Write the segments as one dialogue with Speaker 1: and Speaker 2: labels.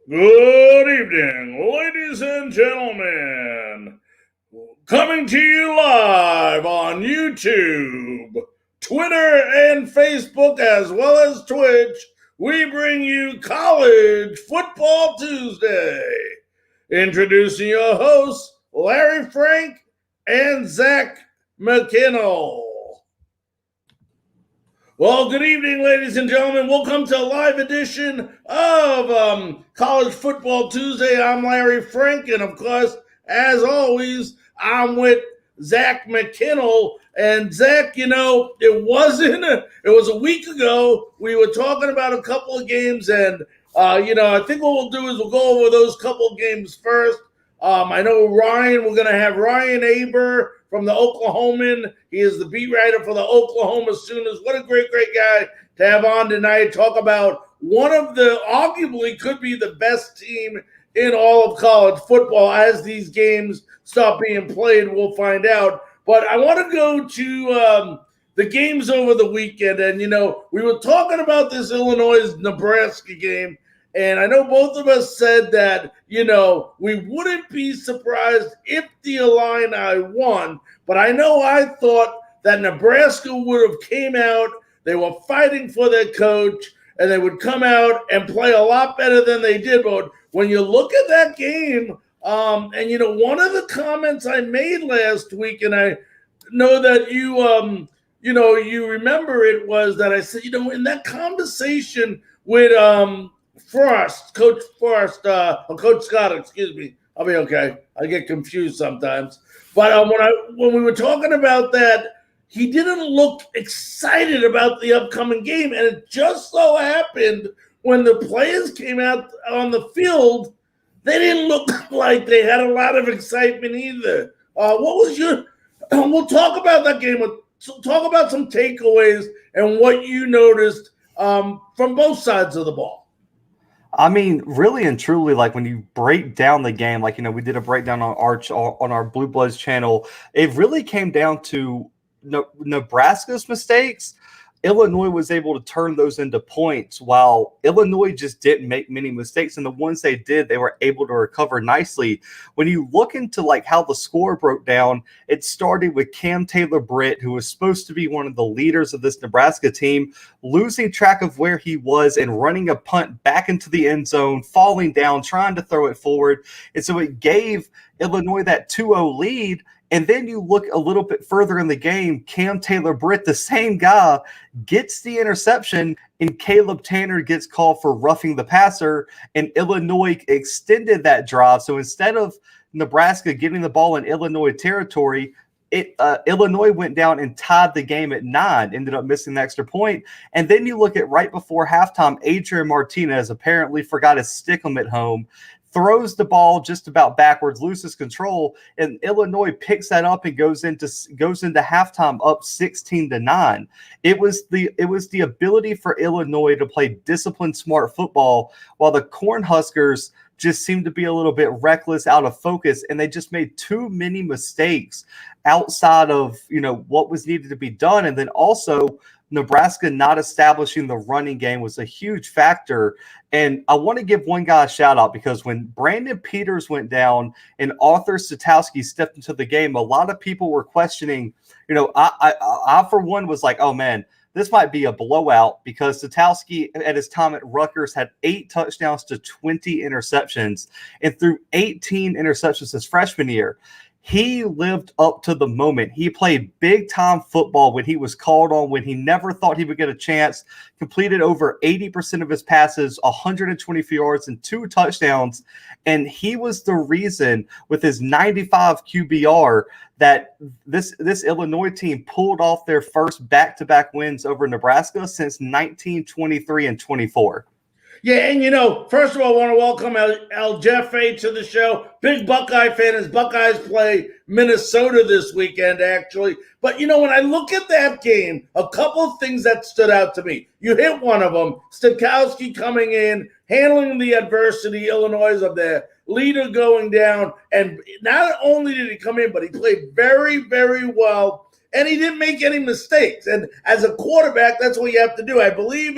Speaker 1: Good evening, ladies and gentlemen. Coming to you live on YouTube, Twitter, and Facebook, as well as Twitch, we bring you College Football Tuesday. Introducing your hosts, Larry Frank and Zach McKinnell. Well, good evening, ladies and gentlemen. Welcome to a live edition of College Football Tuesday. I'm Larry Frank, and of course, as always, I'm with Zach McKinnell. And Zach, it was a week ago. We were talking about a couple of games, and I think what we'll do is we'll go over those couple of games first. I know we're going to have Ryan Aber from the Oklahoman. He is the beat writer for the Oklahoma Sooners. What a great guy to have on tonight. Talk about one of the, arguably could be the best team in all of college football. As these games stop being played, we'll find out. But I want to go to the games over the weekend. And, we were talking about this Illinois-Nebraska game. And I know both of us said that, we wouldn't be surprised if the Illini won. But I know I thought that Nebraska would have came out. They were fighting for their coach, and they would come out and play a lot better than they did. But when you look at that game, and, one of the comments I made last week, and I know that you remember it, was that I said, in that conversation with Coach Scott, excuse me. I'll be okay. I get confused sometimes. But when we were talking about that, he didn't look excited about the upcoming game. And it just so happened when the players came out on the field, they didn't look like they had a lot of excitement either. We'll talk about that game. Talk about some takeaways and what you noticed from both sides of the ball.
Speaker 2: I mean, really and truly, like when you break down the game, like, we did a breakdown on our Blue Bloods channel. It really came down to Nebraska's mistakes. Illinois was able to turn those into points, while Illinois just didn't make many mistakes. And the ones they did, they were able to recover nicely. When you look into like how the score broke down, it started with Cam Taylor-Britt, who was supposed to be one of the leaders of this Nebraska team, losing track of where he was and running a punt back into the end zone, falling down, trying to throw it forward. And so it gave Illinois that 2-0 lead. And then you look a little bit further in the game, Cam Taylor-Britt, the same guy, gets the interception, and Caleb Tanner gets called for roughing the passer, and Illinois extended that drive. So instead of Nebraska getting the ball in Illinois territory, Illinois went down and tied the game at 9, ended up missing the extra point. And then you look at right before halftime, Adrian Martinez apparently forgot his stick-em at home, throws the ball just about backwards, loses control, and Illinois picks that up and goes into halftime up 16-9. It was the ability for Illinois to play disciplined, smart football, while the Cornhuskers just seemed to be a little bit reckless, out of focus, and they just made too many mistakes outside of what was needed to be done. And then also Nebraska not establishing the running game was a huge factor. And I want to give one guy a shout out, because when Brandon Peters went down and Arthur Satowski stepped into the game, a lot of people were questioning, I for one was like, oh man, this might be a blowout, because Satowski at his time at Rutgers had 8 touchdowns to 20 interceptions and threw 18 interceptions his freshman year. He lived up to the moment. He played big-time football when he was called on, when he never thought he would get a chance, completed over 80% of his passes, 124 yards, and 2 touchdowns. And he was the reason, with his 95 QBR, that this Illinois team pulled off their first back-to-back wins over Nebraska since 1923 and 24.
Speaker 1: Yeah, and first of all, I want to welcome El Jefe to the show. Big Buckeye fan, as Buckeyes play Minnesota this weekend, actually. But, when I look at that game, a couple of things that stood out to me. You hit one of them, Stikowski coming in, handling the adversity, Illinois of their leader going down. And not only did he come in, but he played very, very well. And he didn't make any mistakes. And as a quarterback, that's what you have to do. I believe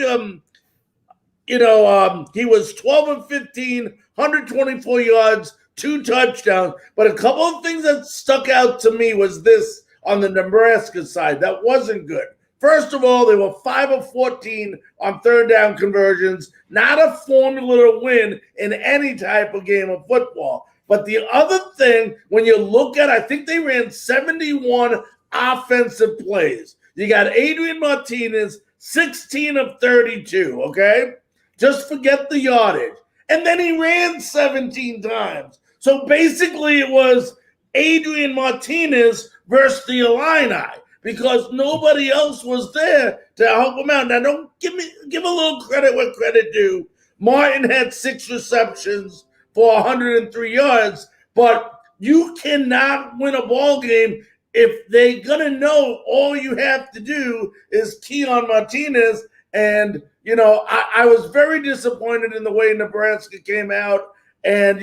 Speaker 1: he was 12 and 15, 124 yards, 2 touchdowns. But a couple of things that stuck out to me was this on the Nebraska side that wasn't good. First of all, they were 5 of 14 on third down conversions, not a formula to win in any type of game of football. But the other thing, when you look at, I think they ran 71 offensive plays. You got Adrian Martinez, 16 of 32, okay? Just forget the yardage. And then he ran 17 times. So basically it was Adrian Martinez versus the Illini because nobody else was there to help him out. Now, don't give a little credit where credit due. Martin had 6 receptions for 103 yards, but you cannot win a ball game if they're going to know all you have to do is key on Martinez. And, I was very disappointed in the way Nebraska came out. And,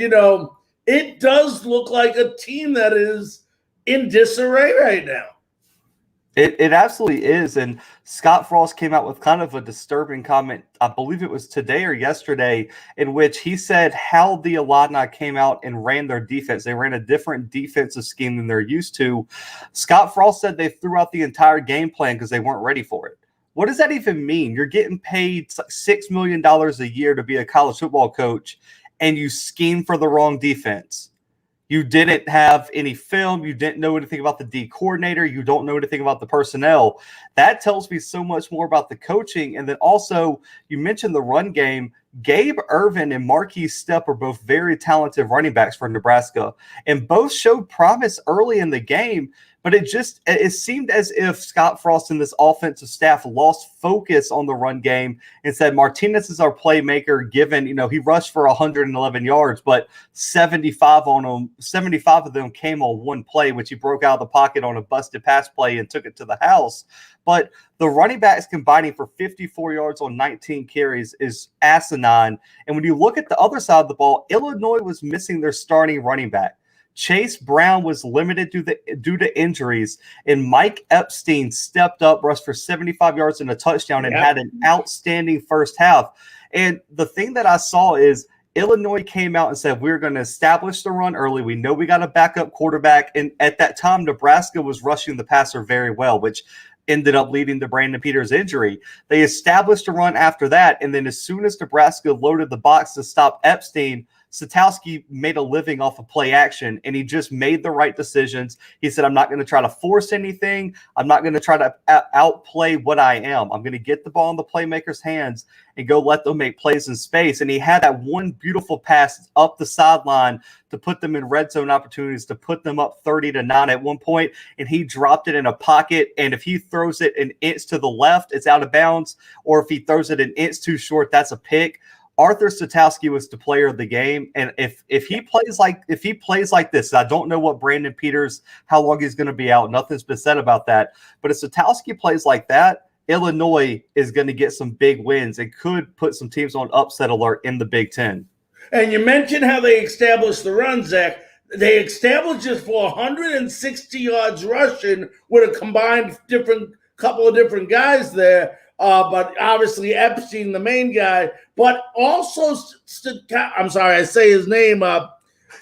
Speaker 1: it does look like a team that is in disarray right now.
Speaker 2: It absolutely is. And Scott Frost came out with kind of a disturbing comment, I believe it was today or yesterday, in which he said how the Illini came out and ran their defense. They ran a different defensive scheme than they're used to. Scott Frost said they threw out the entire game plan because they weren't ready for it. What does that even mean? You're getting paid $6 million a year to be a college football coach, and you scheme for the wrong defense. You didn't have any film. You didn't know anything about the D coordinator. You don't know anything about the personnel. That tells me so much more about the coaching. And then also, you mentioned the run game. Gabe Ervin and Marquise Stepp are both very talented running backs for Nebraska, and both showed promise early in the game. But it seemed as if Scott Frost and this offensive staff lost focus on the run game and said Martinez is our playmaker, given, he rushed for 111 yards, but 75 of them came on one play, which he broke out of the pocket on a busted pass play and took it to the house. But the running backs combining for 54 yards on 19 carries is asinine. And when you look at the other side of the ball, Illinois was missing their starting running back. Chase Brown was limited due to injuries, and Mike Epstein stepped up, rushed for 75 yards and a touchdown, and had an outstanding first half. And the thing that I saw is Illinois came out and said, we're going to establish the run early. We know we got a backup quarterback. And at that time, Nebraska was rushing the passer very well, which ended up leading to Brandon Peters' injury. They established a run after that, and then as soon as Nebraska loaded the box to stop Epstein, Satowski made a living off of play action, and he just made the right decisions. He said, I'm not going to try to force anything. I'm not going to try to outplay what I am. I'm going to get the ball in the playmaker's hands and go let them make plays in space. And he had that one beautiful pass up the sideline to put them in red zone opportunities, to put them up 30-9 at one point, and he dropped it in a pocket. And if he throws it an inch to the left, it's out of bounds, or if he throws it an inch too short, that's a pick. Arthur Satowski was the player of the game, and if he plays like this, I don't know what Brandon Peters, how long he's going to be out. Nothing's been said about that. But if Satowski plays like that, Illinois is going to get some big wins and could put some teams on upset alert in the Big Ten.
Speaker 1: And you mentioned how they established the run, Zach. They established it for 160 yards rushing with a combined couple of different guys there. But obviously Epstein, the main guy, but also I'm sorry, I say his name.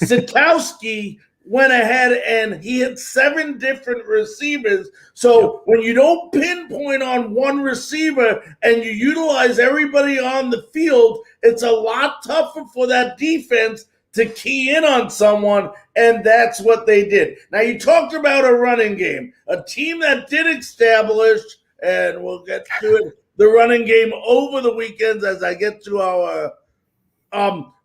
Speaker 1: Sikowski went ahead and he hit 7 different receivers. So when you don't pinpoint on one receiver and you utilize everybody on the field, it's a lot tougher for that defense to key in on someone, and that's what they did. Now, you talked about a running game, a team that did establish, and we'll get to it, the running game over the weekends as I get to our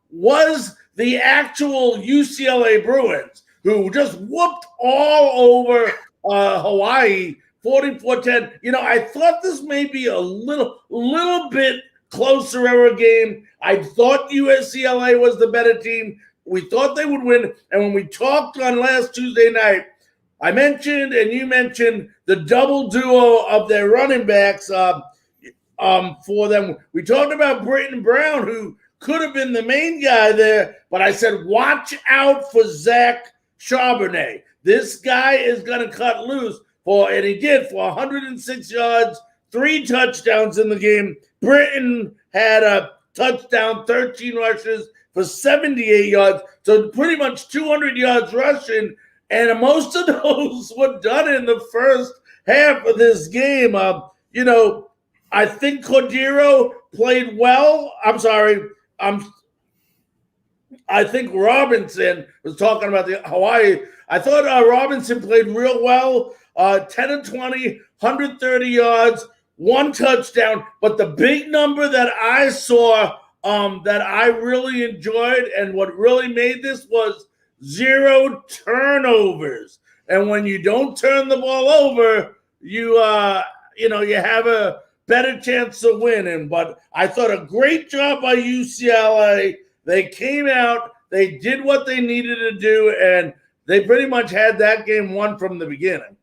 Speaker 1: was the actual UCLA Bruins, who just whooped all over Hawaii, 44-10. I thought this may be a little bit closer of a game. I thought UCLA was the better team. We thought they would win. And when we talked on last Tuesday night, I mentioned and you mentioned the double duo of their running backs for them. We talked about Britton Brown, who could have been the main guy there, but I said, watch out for Zach Charbonnet. This guy is going to cut loose and he did, for 106 yards, 3 touchdowns in the game. Britton had touchdown, 13 rushes for 78 yards. So pretty much 200 yards rushing. And most of those were done in the first half of this game. I think Cordero played well. I think Robinson was talking about the Hawaii. I thought Robinson played real well. 10 and 20, 130 yards, 1 touchdown. But the big number that I saw that I really enjoyed and what really made this was 0 turnovers. And when you don't turn the ball over, you have a better chance of winning. But I thought a great job by UCLA. They came out, they did what they needed to do, and they pretty much had that game won from the beginning.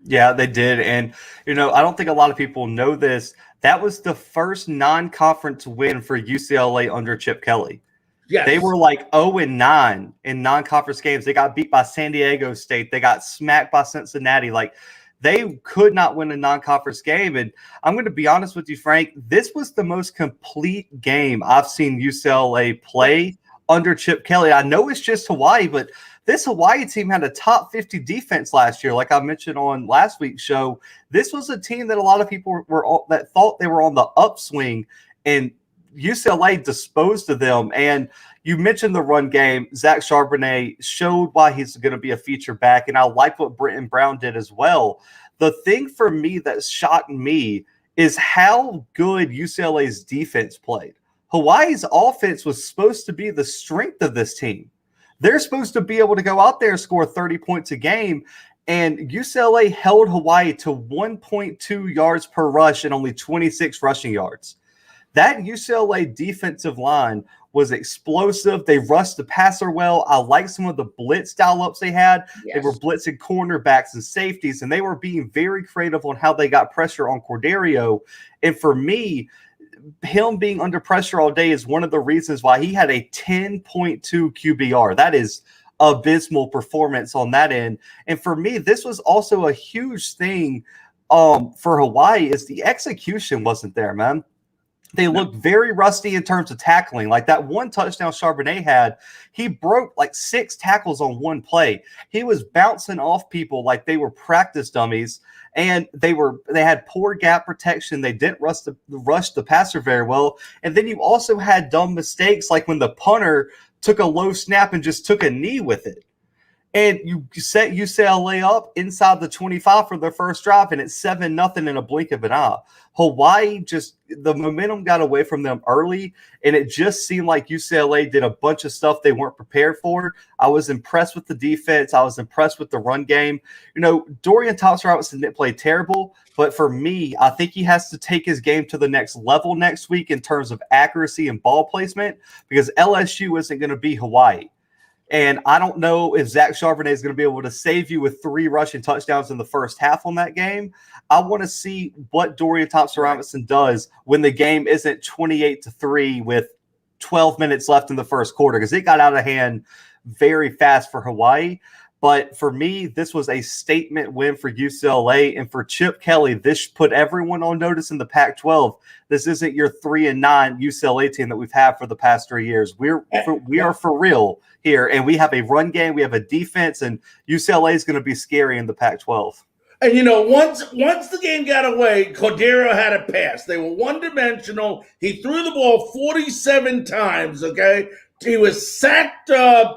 Speaker 2: Yeah, they did. And, I don't think a lot of people know this. That was the first non-conference win for UCLA under Chip Kelly.
Speaker 1: Yes.
Speaker 2: They were like 0-9 in non-conference games. They got beat by San Diego State. They got smacked by Cincinnati. Like, they could not win a non-conference game. And I'm going to be honest with you, Frank, this was the most complete game I've seen UCLA play under Chip Kelly. I know it's just Hawaii, but this Hawaii team had a top 50 defense last year. Like I mentioned on last week's show, this was a team that a lot of people that thought they were on the upswing, and UCLA disposed of them. And you mentioned the run game. Zach Charbonnet showed why he's going to be a feature back, and I like what Britton Brown did as well. The thing for me that shocked me is how good UCLA's defense played. Hawaii's offense was supposed to be the strength of this team. They're supposed to be able to go out there and score 30 points a game, and UCLA held Hawaii to 1.2 yards per rush and only 26 rushing yards. That UCLA defensive line was explosive. They rushed the passer well. I like some of the blitz dial-ups they had. Yes. They were blitzing cornerbacks and safeties, and they were being very creative on how they got pressure on Cordero. And for me, him being under pressure all day is one of the reasons why he had a 10.2 QBR. That is abysmal performance on that end. And for me, this was also a huge thing for Hawaii is the execution wasn't there, man. They looked very rusty in terms of tackling. Like that one touchdown Charbonnet had, he broke like 6 tackles on one play. He was bouncing off people like they were practice dummies, and they had poor gap protection. They didn't rush the passer very well. And then you also had dumb mistakes like when the punter took a low snap and just took a knee with it. And you set UCLA up inside the 25 for their first drive, and it's 7-0 in a blink of an eye. Hawaii the momentum got away from them early, and it just seemed like UCLA did a bunch of stuff they weren't prepared for. I was impressed with the defense. I was impressed with the run game. Dorian Thompson-Robinson didn't play terrible, but for me, I think he has to take his game to the next level next week in terms of accuracy and ball placement, because LSU isn't going to be Hawaii. And I don't know if Zach Charbonnet is going to be able to save you with 3 rushing touchdowns in the first half on that game. I want to see what Dorian Thompson-Robinson does when the game isn't 28-3 with 12 minutes left in the first quarter, because it got out of hand very fast for Hawaii. But for me, this was a statement win for UCLA. And for Chip Kelly, this put everyone on notice in the Pac-12. This isn't your 3-9 UCLA team that we've had for the past 3 years. We are for real here. And we have a run game. We have a defense. And UCLA is going to be scary in the Pac-12.
Speaker 1: And, once the game got away, Cordero had a pass. They were one-dimensional. He threw the ball 47 times, okay? He was sacked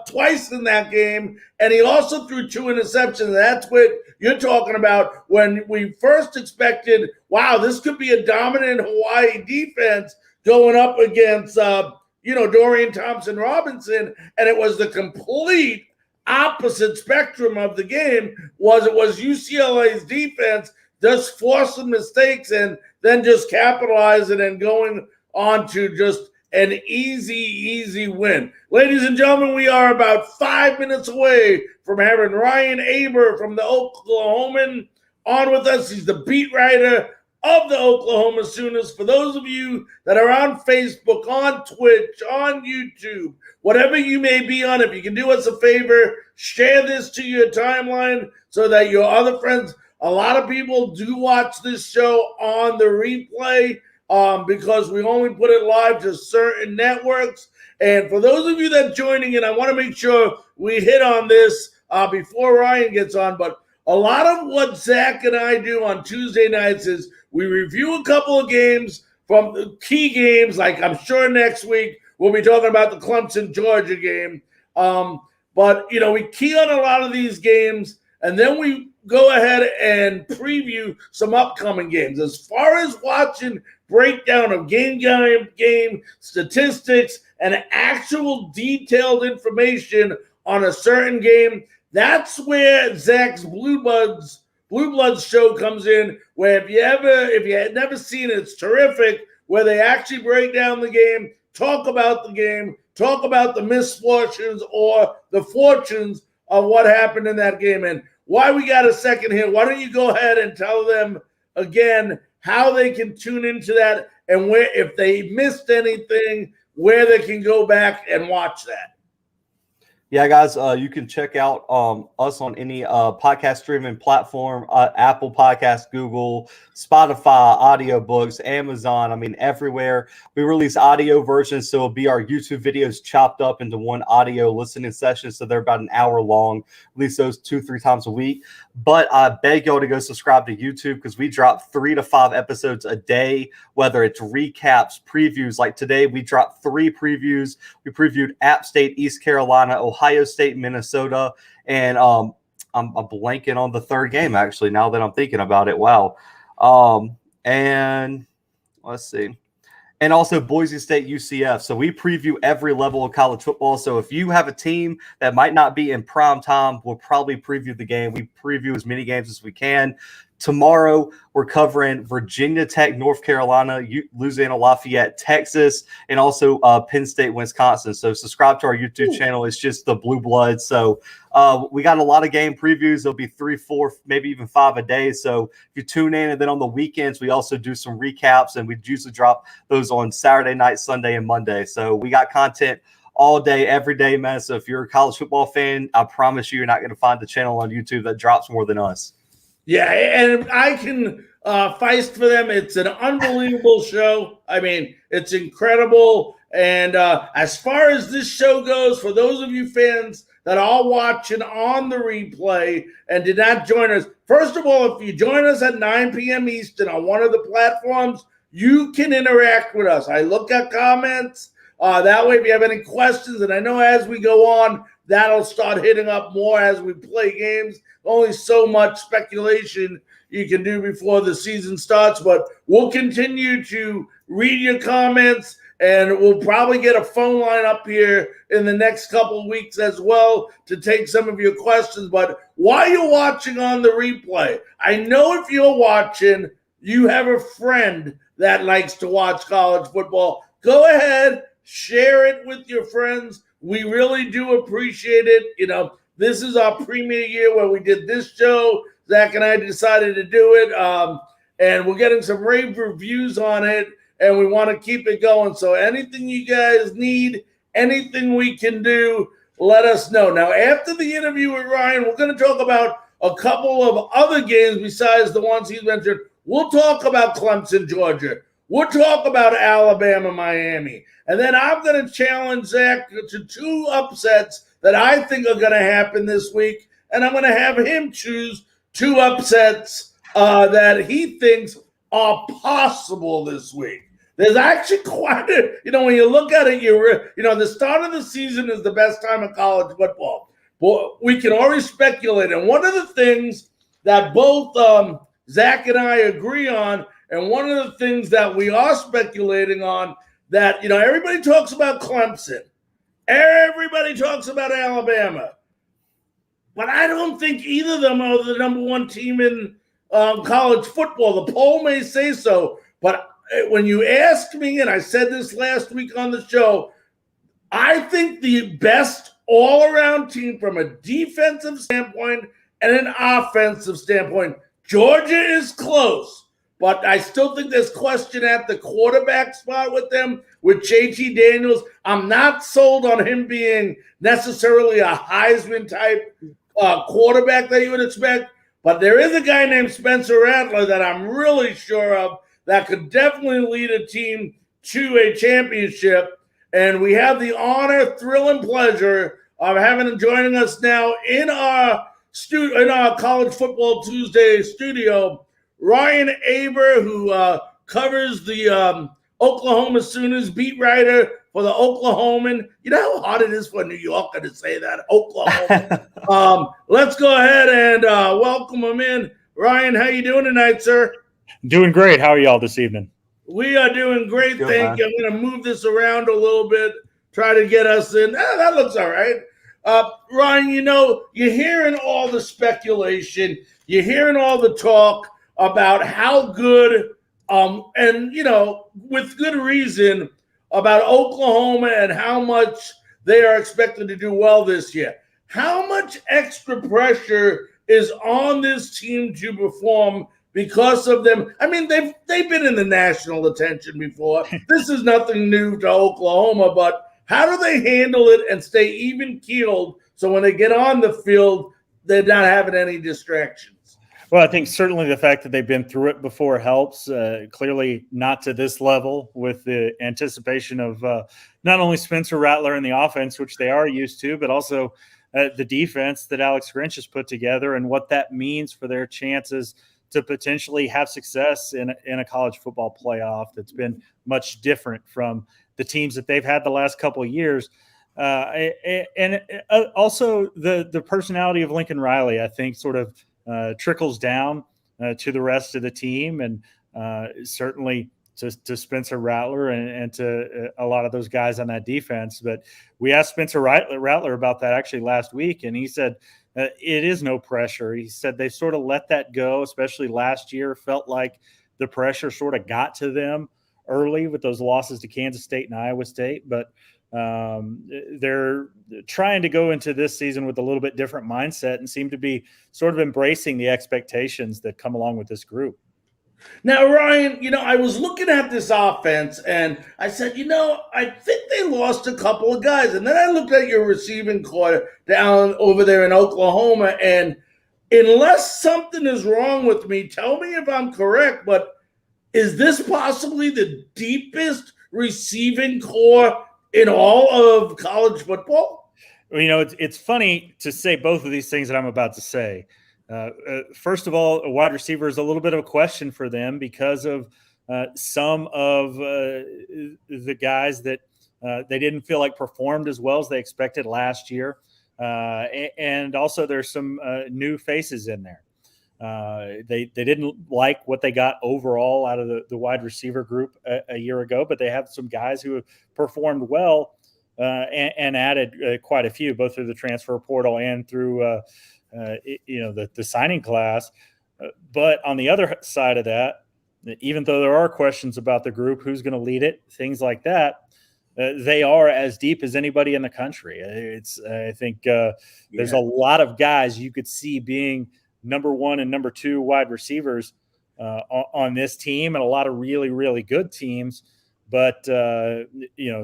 Speaker 1: twice in that game, and he also threw 2 interceptions. That's what you're talking about when we first expected, wow, this could be a dominant Hawaii defense going up against, Dorian Thompson-Robinson, and it was the complete opposite spectrum of the game. It was UCLA's defense just forcing mistakes and then just capitalizing and going on to just an easy win. Ladies and gentlemen, we are about 5 minutes away from having Ryan Aber from the Oklahoman on with us. He's the beat writer of the Oklahoma Sooners. For those of you that are on Facebook, on Twitch, on YouTube, whatever you may be on, if you can do us a favor, share this to your timeline so that your other friends, a lot of people do watch this show on the replay. because we only put it live to certain networks. And for those of you that are joining in, I want to make sure we hit on this before Ryan gets on. But a lot of what Zach and I do on Tuesday nights is we review a couple of games from the key games. Like I'm sure next week we'll be talking about the Clemson-Georgia game. But, we key on a lot of these games, and then we go ahead and preview some upcoming games. As far as watching breakdown of game statistics and actual detailed information on a certain game, that's where Zach's Blue Bloods show comes in, where if you had never seen it, it's terrific, where they actually break down the game, talk about the game, talk about the misfortunes or the fortunes of what happened in that game. And why we got a second here, why don't you go ahead and tell them again how they can tune into that and where, if they missed anything, where they can go back and watch that.
Speaker 2: Yeah, guys, you can check out us on any podcast streaming platform, Apple Podcasts, Google, Spotify, audiobooks, Amazon. I mean, everywhere. We release audio versions, so it'll be our YouTube videos chopped up into one audio listening session. So they're about an hour long. Release those 2-3 times a week. But I beg y'all to go subscribe to YouTube because we drop 3 to 5 episodes a day, whether it's recaps, previews. Like today, we dropped 3 previews. We previewed App State, East Carolina, Ohio State, Minnesota, and I'm blanking on the third game, actually, now that I'm thinking about it. Wow. And let's see. And also Boise State, UCF. So we preview every level of college football. So if you have a team that might not be in prime time, we'll probably preview the game. We preview as many games as we can. Tomorrow, we're covering Virginia Tech, North Carolina, Louisiana Lafayette, Texas, and also Penn State, Wisconsin. So subscribe to our YouTube channel. It's just the Blue Blood. So we got a lot of game previews. There'll be 3, 4, maybe even 5 a day. So if you tune in, and then on the weekends, we also do some recaps, and we usually drop those on Saturday night, Sunday, and Monday. So we got content all day, every day, man. So if you're a college football fan, I promise you're not going to find the channel on YouTube that drops more than us.
Speaker 1: Yeah, and I can feist for them. It's an unbelievable show. I mean, it's incredible. And as far as this show goes, for those of you fans that are watching on the replay and did not join us, first of all, if you join us at 9 p.m. Eastern on one of the platforms, you can interact with us. I look at comments. That way, if you have any questions, and I know as we go on, that'll start hitting up more as we play games. Only so much speculation you can do before the season starts, but we'll continue to read your comments, and we'll probably get a phone line up here in the next couple of weeks as well to take some of your questions. But while you're watching on the replay, I know if you're watching, you have a friend that likes to watch college football. Go ahead, share it with your friends. We really do appreciate it. This is our premiere year where we did this show. Zach and I decided to do it, and we're getting some rave reviews on it, and we want to keep it going. So anything you guys need, anything we can do, let us know. Now, after the interview with Ryan, we're going to talk about a couple of other games besides the ones he's mentioned. We'll talk about Clemson, Georgia. We'll talk about Alabama, Miami. And then I'm going to challenge Zach to 2 upsets that I think are going to happen this week. And I'm going to have him choose 2 upsets that he thinks are possible this week. There's actually quite a, when you look at it, the start of the season is the best time of college football. But we can already speculate. And one of the things that both Zach and I agree on, and one of the things that we are speculating on, that, everybody talks about Clemson. Everybody talks about Alabama. But I don't think either of them are the number 1 team in college football. The poll may say so. But when you ask me, and I said this last week on the show, I think the best all-around team from a defensive standpoint and an offensive standpoint, Georgia is close. But I still think there's question at the quarterback spot with them, with JT Daniels. I'm not sold on him being necessarily a Heisman-type quarterback that you would expect. But there is a guy named Spencer Rattler that I'm really sure of that could definitely lead a team to a championship. And we have the honor, thrill, and pleasure of having him joining us now in our College Football Tuesday studio, Ryan Aber, who covers the Oklahoma Sooners, beat writer for the Oklahoman. You know how hard it is for a New Yorker to say that, Oklahoma. Let's go ahead and welcome him in. Ryan, how you doing tonight, sir?
Speaker 3: Doing great. How are y'all this evening?
Speaker 1: We are doing great,
Speaker 2: Good,
Speaker 1: thank you. I'm going to move this around a little bit, try to get us in. That looks all right. Ryan, you're hearing all the speculation. You're hearing all the talk about how good, and, with good reason, about Oklahoma and how much they are expected to do well this year. How much extra pressure is on this team to perform because of them? I mean, they've been in the national attention before. This is nothing new to Oklahoma, but how do they handle it and stay even keeled so when they get on the field, they're not having any distractions?
Speaker 3: Well, I think certainly the fact that they've been through it before helps. Clearly not to this level with the anticipation of not only Spencer Rattler in the offense, which they are used to, but also the defense that Alex Grinch has put together and what that means for their chances to potentially have success in a college football playoff that's been much different from the teams that they've had the last couple of years. And also the personality of Lincoln Riley, I think, sort of trickles down to the rest of the team, and certainly to Spencer Rattler and to a lot of those guys on that defense. But we asked Spencer Rattler about that actually last week, and he said it is no pressure. He said they sort of let that go, especially last year. Felt like the pressure sort of got to them early with those losses to Kansas State and Iowa State, but they're trying to go into this season with a little bit different mindset and seem to be sort of embracing the expectations that come along with this group.
Speaker 1: Now, Ryan, I was looking at this offense and I said, I think they lost a couple of guys. And then I looked at your receiving core down over there in Oklahoma. And unless something is wrong with me, tell me if I'm correct, but is this possibly the deepest receiving core in all of college football?
Speaker 3: Well, it's funny to say both of these things that I'm about to say. First of all, a wide receiver is a little bit of a question for them because of some of the guys that they didn't feel like performed as well as they expected last year. And also there's some new faces in there. They didn't like what they got overall out of the wide receiver group a year ago, but they have some guys who have performed well and added quite a few, both through the transfer portal and through the signing class. But on the other side of that, even though there are questions about the group, who's going to lead it, things like that, they are as deep as anybody in the country. I think there's a lot of guys you could see being number one and number two wide receivers on this team, and a lot of really, really good teams. But,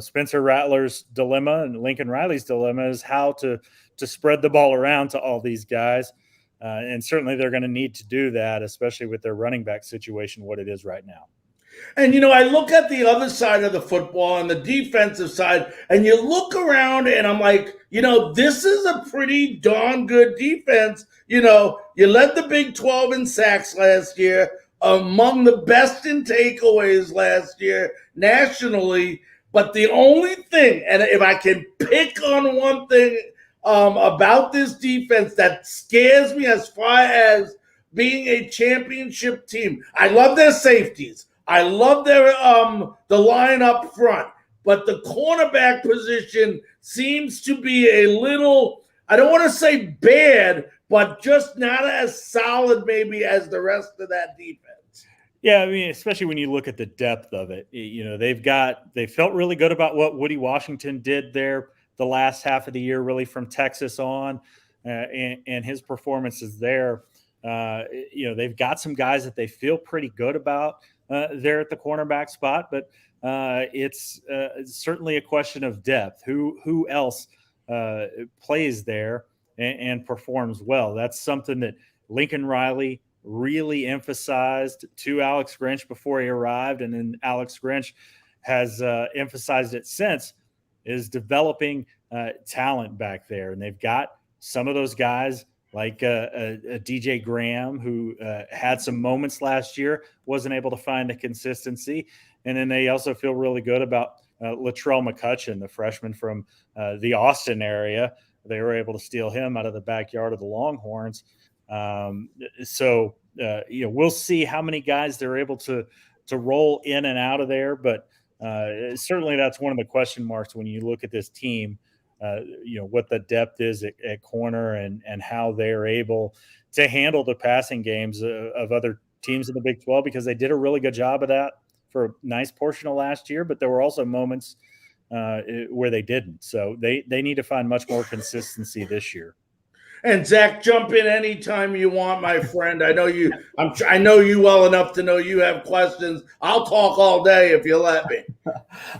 Speaker 3: Spencer Rattler's dilemma and Lincoln Riley's dilemma is how to spread the ball around to all these guys. And certainly they're going to need to do that, especially with their running back situation, what it is right now.
Speaker 1: And, I look at the other side of the football and the defensive side, and you look around and I'm like, this is a pretty darn good defense. You led the Big 12 in sacks last year, among the best in takeaways last year nationally. But the only thing, and if I can pick on one thing about this defense that scares me as far as being a championship team, I love their safeties. I love their the line up front, but the cornerback position seems to be a little, I don't want to say bad, but just not as solid maybe as the rest of that defense.
Speaker 3: Yeah, I mean, especially when you look at the depth of it. They felt really good about what Woody Washington did there the last half of the year, really from Texas on, and his performances there. They've got some guys that they feel pretty good about there at the cornerback spot, but it's certainly a question of depth. Who else plays there and performs well? That's something that Lincoln Riley really emphasized to Alex Grinch before he arrived, and then Alex Grinch has emphasized it since, is developing talent back there. And they've got some of those guys like a DJ Graham, who had some moments last year, wasn't able to find the consistency. And then they also feel really good about Latrell McCutcheon, the freshman from the Austin area. They were able to steal him out of the backyard of the Longhorns. We'll see how many guys they're able to roll in and out of there. But certainly that's one of the question marks when you look at this team. What the depth is at corner and how they're able to handle the passing games of other teams in the Big 12, because they did a really good job of that for a nice portion of last year, but there were also moments where they didn't. So they need to find much more consistency this year.
Speaker 1: And Zach, jump in anytime you want, my friend. I know you. I know you well enough to know you have questions. I'll talk all day if you let me.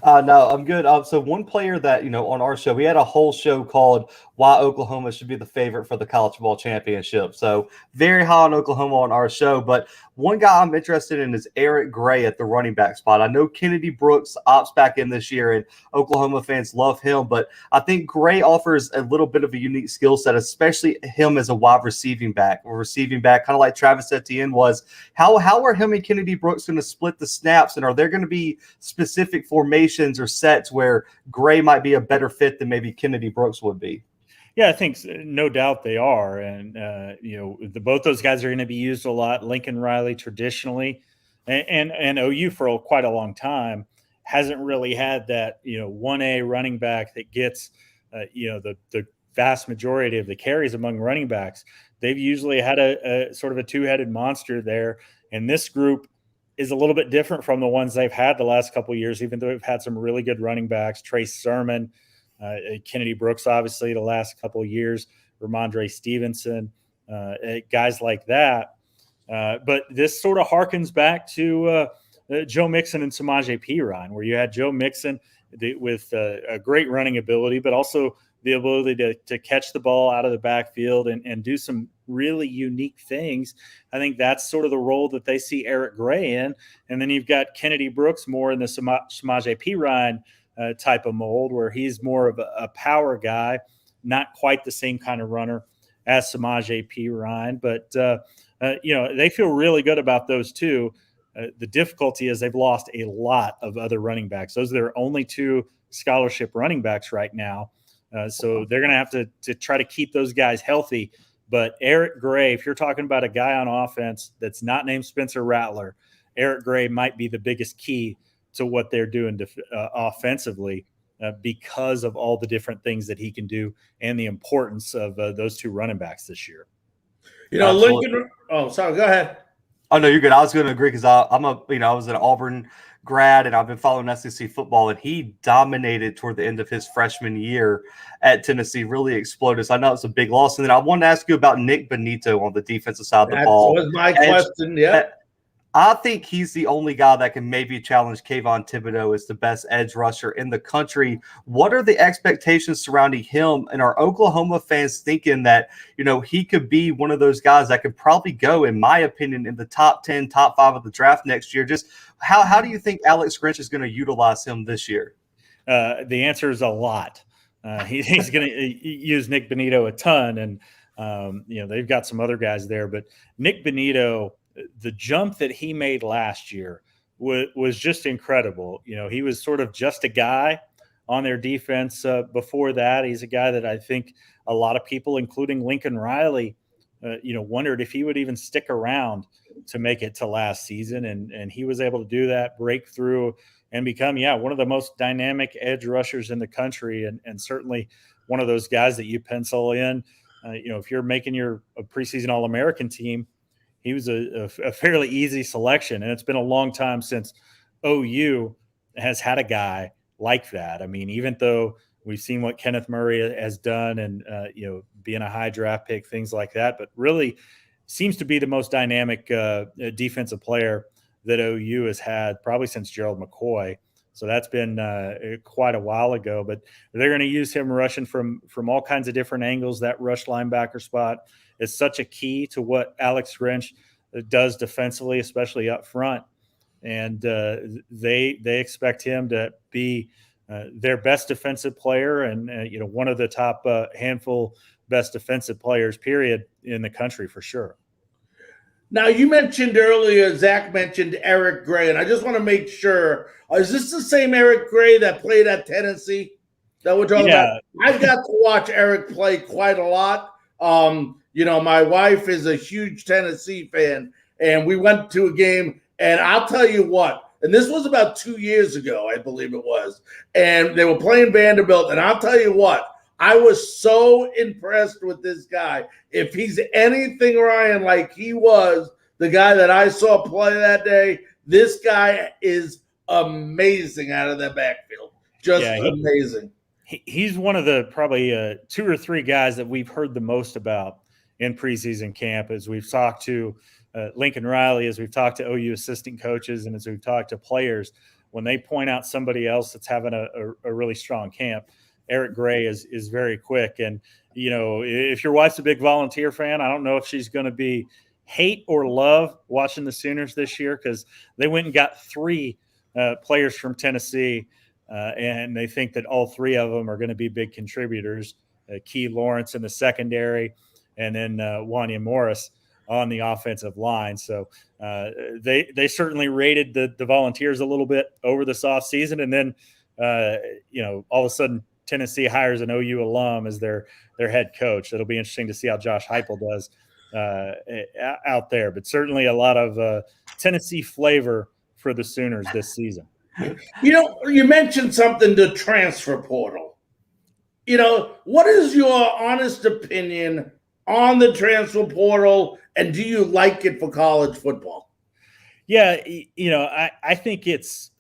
Speaker 2: No, I'm good. So one player that, on our show, we had a whole show called Why Oklahoma Should Be the Favorite for the College Football Championship. So very high on Oklahoma on our show. But one guy I'm interested in is Eric Gray at the running back spot. I know Kennedy Brooks opts back in this year, and Oklahoma fans love him. But I think Gray offers a little bit of a unique skill set, especially him as a wide receiving back, kind of like Travis Etienne was. How are him and Kennedy Brooks going to split the snaps, and are there going to be specific formations or sets where Gray might be a better fit than maybe Kennedy Brooks would be?
Speaker 3: Yeah, I think no doubt they are. And, both those guys are going to be used a lot. Lincoln Riley traditionally and OU for quite a long time hasn't really had that, 1A running back that gets, the vast majority of the carries among running backs. They've usually had a sort of a two-headed monster there. And this group is a little bit different from the ones they've had the last couple of years, even though they've had some really good running backs. Trace Sermon, Kennedy Brooks, obviously, the last couple of years, Ramondre Stevenson, guys like that. But this sort of harkens back to Joe Mixon and Samaje Perine, where you had Joe Mixon with a great running ability, but also the ability to catch the ball out of the backfield and do some really unique things. I think that's sort of the role that they see Eric Gray in. And then you've got Kennedy Brooks more in the Samaje Perine type of mold, where he's more of a power guy, not quite the same kind of runner as Samaje Perine. But, they feel really good about those two. The difficulty is they've lost a lot of other running backs. Those are their only two scholarship running backs right now. So they're going to have to try to keep those guys healthy. But Eric Gray, if you're talking about a guy on offense that's not named Spencer Rattler, Eric Gray might be the biggest key to what they're doing offensively because of all the different things that he can do and the importance of those two running backs this year.
Speaker 1: Lincoln. Oh, sorry. Go ahead.
Speaker 2: Oh, no, you're good. I was going to agree because I was an Auburn grad and I've been following SEC football, and he dominated toward the end of his freshman year at Tennessee, really exploded. So I know it's a big loss. And then I wanted to ask you about Nick Benito on the defensive side of the ball.
Speaker 1: That was my question. Yeah.
Speaker 2: I think he's the only guy that can maybe challenge Kayvon Thibodeau as the best edge rusher in the country. What are the expectations surrounding him? And are Oklahoma fans thinking that, he could be one of those guys that could probably go, in my opinion, in the top 10, top 5 of the draft next year? Just how do you think Alex Grinch is going to utilize him this year?
Speaker 3: The answer is a lot. He's going to use Nick Benito a ton. And, they've got some other guys there. But Nick Benito, the jump that he made last year was just incredible. He was sort of just a guy on their defense before that. He's a guy that I think a lot of people, including Lincoln Riley, wondered if he would even stick around to make it to last season. And he was able to do that, break through, and become, one of the most dynamic edge rushers in the country. And certainly one of those guys that you pencil in, if you're making a preseason All-American team, he was a fairly easy selection. And it's been a long time since OU has had a guy like that. I mean, even though we've seen what Kenneth Murray has done and, being a high draft pick, things like that, but really seems to be the most dynamic defensive player that OU has had probably since Gerald McCoy. So that's been quite a while ago, but they're going to use him rushing from all kinds of different angles. That rush linebacker spot is such a key to what Alex Grinch does defensively, especially up front. And they expect him to be their best defensive player and one of the top handful best defensive players, period, in the country for sure.
Speaker 1: Now, you mentioned earlier, Zach mentioned Eric Gray, and I just want to make sure, is this the same Eric Gray that played at Tennessee that we're talking about? I've got to watch Eric play quite a lot. My wife is a huge Tennessee fan, and we went to a game, and I'll tell you what, and this was about 2 years ago, I believe it was, and they were playing Vanderbilt, and I'll tell you what, I was so impressed with this guy. If he's anything, Ryan, like he was the guy that I saw play that day, this guy is amazing out of that backfield. Just amazing.
Speaker 3: He's one of the probably 2 or 3 guys that we've heard the most about in preseason camp as we've talked to Lincoln Riley, as we've talked to OU assistant coaches, and as we've talked to players. When they point out somebody else that's having a really strong camp, Eric Gray is very quick. And, if your wife's a big Volunteer fan, I don't know if she's going to be hate or love watching the Sooners this year because they went and got 3 players from Tennessee, and they think that all 3 of them are going to be big contributors. Key Lawrence in the secondary, and then Wanya Morris on the offensive line. So they certainly rated the Volunteers a little bit over this offseason. And then, all of a sudden, Tennessee hires an OU alum as their head coach. It'll be interesting to see how Josh Heupel does out there. But certainly a lot of Tennessee flavor for the Sooners this season.
Speaker 1: You mentioned something, the transfer portal. What is your honest opinion on the transfer portal, and do you like it for college football?
Speaker 3: Yeah, I think it's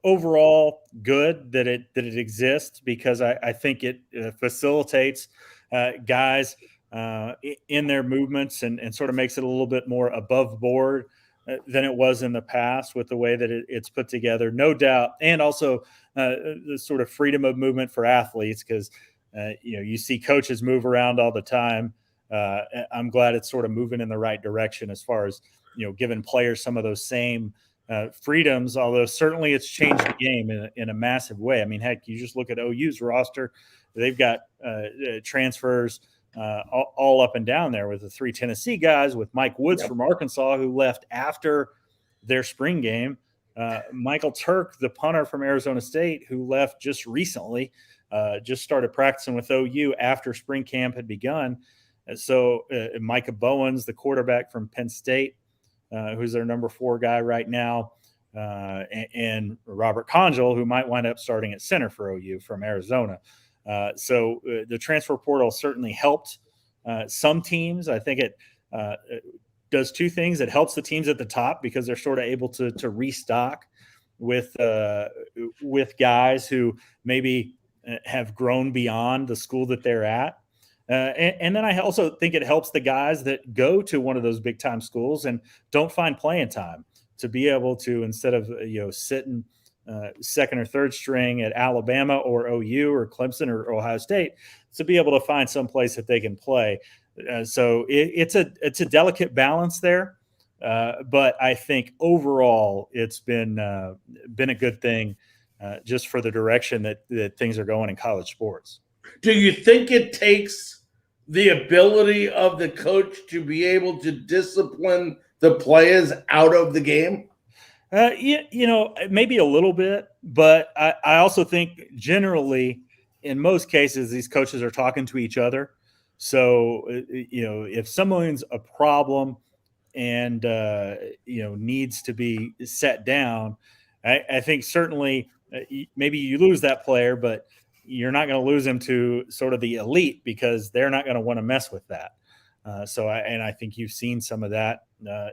Speaker 3: overall good that it exists because I think it facilitates guys in their movements and sort of makes it a little bit more above board than it was in the past with the way that it's put together, no doubt. And also the sort of freedom of movement for athletes because, you see coaches move around all the time. I'm glad it's sort of moving in the right direction as far as, giving players some of those same freedoms, although certainly it's changed the game in a massive way. I mean, heck, you just look at OU's roster. They've got transfers all up and down there with the 3 Tennessee guys, with Mike Woods from Arkansas, who left after their spring game. Michael Turk, the punter from Arizona State, who left just recently, just started practicing with OU after spring camp had begun. So Micah Bowens, the quarterback from Penn State, who's their number 4 guy right now, and Robert Conjal, who might wind up starting at center for OU from Arizona. So the transfer portal certainly helped some teams. I think it does 2 things. It helps the teams at the top because they're sort of able to restock with guys who maybe have grown beyond the school that they're at. And then I also think it helps the guys that go to one of those big time schools and don't find playing time to be able to, instead of, sitting second or third string at Alabama or OU or Clemson or Ohio State, to be able to find some place that they can play. So it's a delicate balance there. But I think overall it's been a good thing just for the direction that things are going in college sports.
Speaker 1: Do you think it takes the ability of the coach to be able to discipline the players out of the game?
Speaker 3: Maybe a little bit, but I also think generally in most cases, these coaches are talking to each other. So, if someone's a problem and, needs to be set down, I think certainly maybe you lose that player, but you're not going to lose them to sort of the elite because they're not going to want to mess with that. So I think you've seen some of that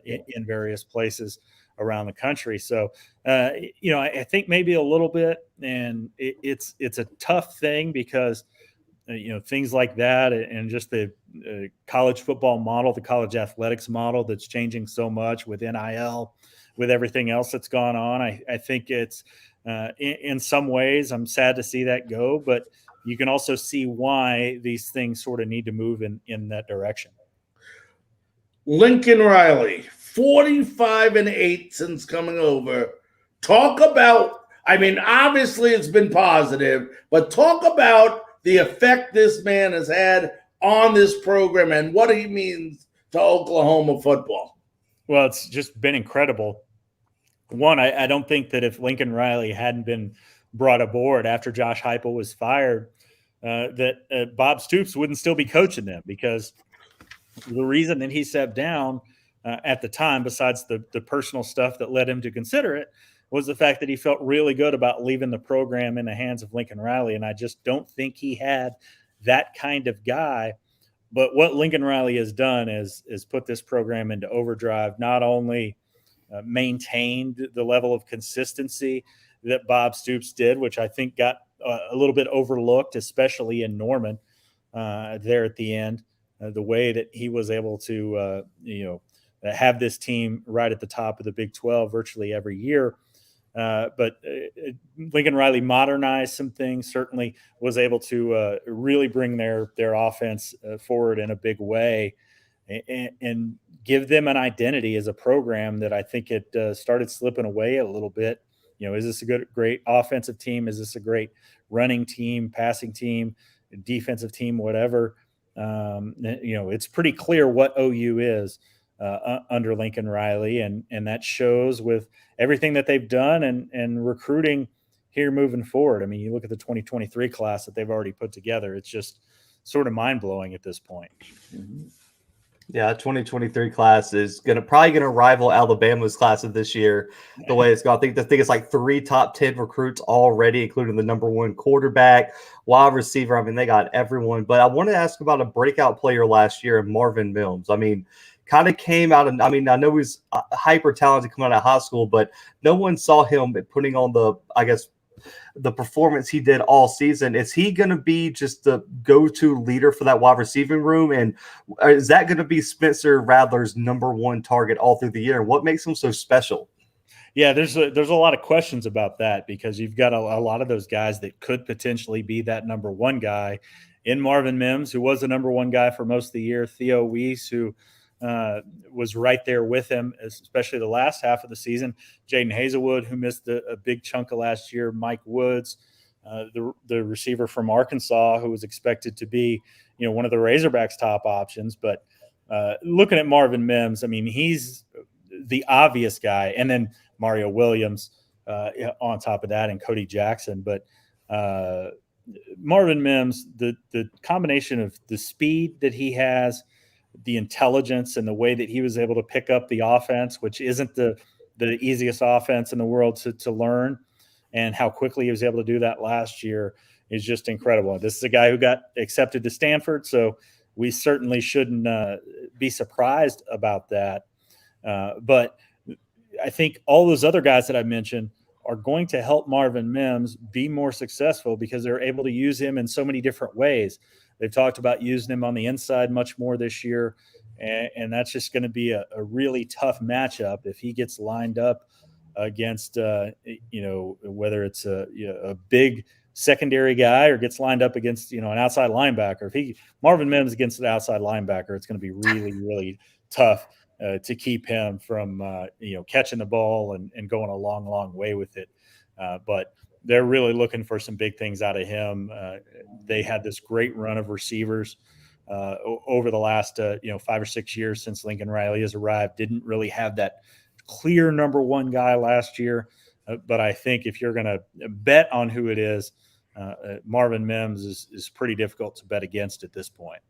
Speaker 3: in various places around the country. So, I think maybe a little bit, and it's a tough thing because, things like that and just the college football model, the college athletics model that's changing so much with NIL, with everything else that's gone on. I think it's in some ways I'm sad to see that go, but you can also see why these things sort of need to move in that direction.
Speaker 1: Lincoln Riley, 45-8 since coming over. Talk about, I mean, obviously it's been positive, but talk about the effect this man has had on this program and what he means to Oklahoma football.
Speaker 3: Well, it's just been incredible. One, I don't think that if Lincoln Riley hadn't been brought aboard after Josh Heupel was fired, that Bob Stoops wouldn't still be coaching them, because the reason that he stepped down at the time, besides the personal stuff that led him to consider it, was the fact that he felt really good about leaving the program in the hands of Lincoln Riley. And I just don't think he had that kind of guy. But what Lincoln Riley has done is put this program into overdrive, not only maintained the level of consistency that Bob Stoops did, which I think got a little bit overlooked, especially in Norman there at the end, the way that he was able to, have this team right at the top of the Big 12 virtually every year. But Lincoln Riley modernized some things, certainly was able to really bring their offense forward in a big way, and give them an identity as a program that I think it started slipping away a little bit. Is this a great offensive team? Is this a great running team, passing team, defensive team, whatever? It's pretty clear what OU is under Lincoln Riley, and that shows with everything that they've done and recruiting here moving forward. I mean, you look at the 2023 class that they've already put together. It's just sort of mind-blowing at this point.
Speaker 1: Mm-hmm.
Speaker 2: Yeah, 2023 class is probably gonna rival Alabama's class of this year. The way it's going, I think it's like 3 top 10 recruits already, including the number 1 quarterback, wide receiver. I mean, they got everyone. But I want to ask about a breakout player last year, Marvin Mims. I mean, kind of came out, and I mean, I know he's hyper talented coming out of high school, but no one saw him putting on the performance he did all season. Is he going to be just the go-to leader for that wide receiving room? And is that going to be Spencer Rattler's number 1 target all through the year? And what makes him so special?
Speaker 3: Yeah, there's a lot of questions about that, because you've got a lot of those guys that could potentially be that number 1 guy in Marvin Mims, who was the number 1 guy for most of the year, Theo Weiss, who was right there with him, especially the last half of the season. Jaden Hazelwood, who missed a big chunk of last year. Mike Woods, the receiver from Arkansas, who was expected to be, one of the Razorbacks' top options. But looking at Marvin Mims, I mean, he's the obvious guy. And then Mario Williams on top of that, and Cody Jackson. But Marvin Mims, the combination of the speed that he has, the intelligence, and the way that he was able to pick up the offense, which isn't the easiest offense in the world to learn, and how quickly he was able to do that last year is just incredible. This is a guy who got accepted to Stanford, so we certainly shouldn't be surprised about that. But I think all those other guys that I mentioned are going to help Marvin Mims be more successful, because they're able to use him in so many different ways. They've talked about using him on the inside much more this year, and that's just going to be a really tough matchup if he gets lined up against, whether it's a big secondary guy or gets lined up against, an outside linebacker. If Marvin Mims against an outside linebacker, it's going to be really, really tough to keep him from, catching the ball and going a long, long way with it. But they're really looking for some big things out of him. They had this great run of receivers over the last 5 or 6 years since Lincoln Riley has arrived. Didn't really have that clear number 1 guy last year, but I think if you're going to bet on who it is, Marvin Mims is pretty difficult to bet against at this point.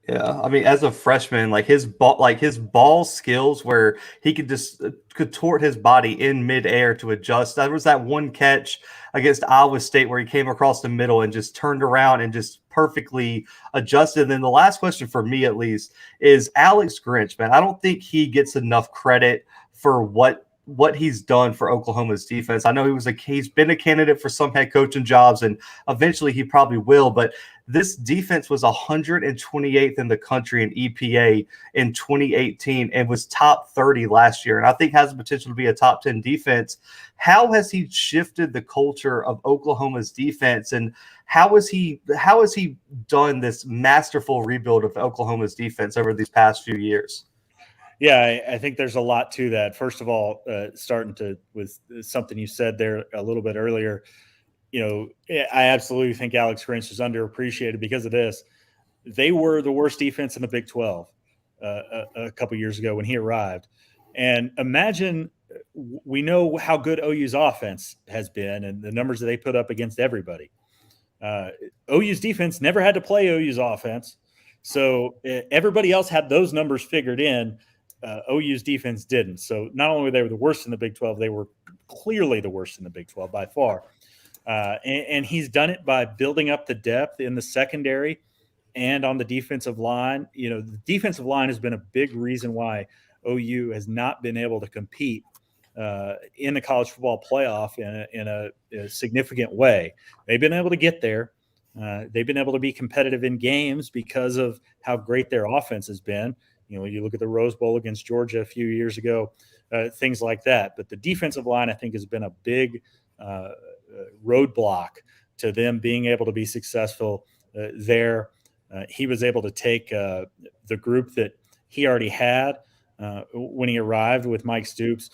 Speaker 2: Yeah, I mean, as a freshman, his ball skills, where he could just contort his body in midair to adjust. There was that one catch against Iowa State where he came across the middle and just turned around and just perfectly adjusted. And then the last question for me, at least, is Alex Grinch. Man, I don't think he gets enough credit for what he's done for Oklahoma's defense. I know he's been a candidate for some head coaching jobs, and eventually he probably will, but this defense was 128th in the country in EPA in 2018 and was top 30 last year, and I think has the potential to be a top 10 defense. How has he shifted the culture of Oklahoma's defense, and how has he done this masterful rebuild of Oklahoma's defense over these past few years?
Speaker 3: Yeah, I think there's a lot to that. First of all, with something you said there a little bit earlier, I absolutely think Alex Grinch is underappreciated because of this. They were the worst defense in the Big 12 a couple years ago when he arrived. And imagine, we know how good OU's offense has been and the numbers that they put up against everybody. OU's defense never had to play OU's offense. So everybody else had those numbers figured in. OU's defense didn't. So not only were they the worst in the Big 12, they were clearly the worst in the Big 12 by far. And he's done it by building up the depth in the secondary and on the defensive line. The defensive line has been a big reason why OU has not been able to compete in the college football playoff in a significant way. They've been able to get there. They've been able to be competitive in games because of how great their offense has been. You look at the Rose Bowl against Georgia a few years ago, things like that. But the defensive line, I think, has been a big roadblock to them being able to be successful there. He was able to take the group that he already had when he arrived with Mike Stoops,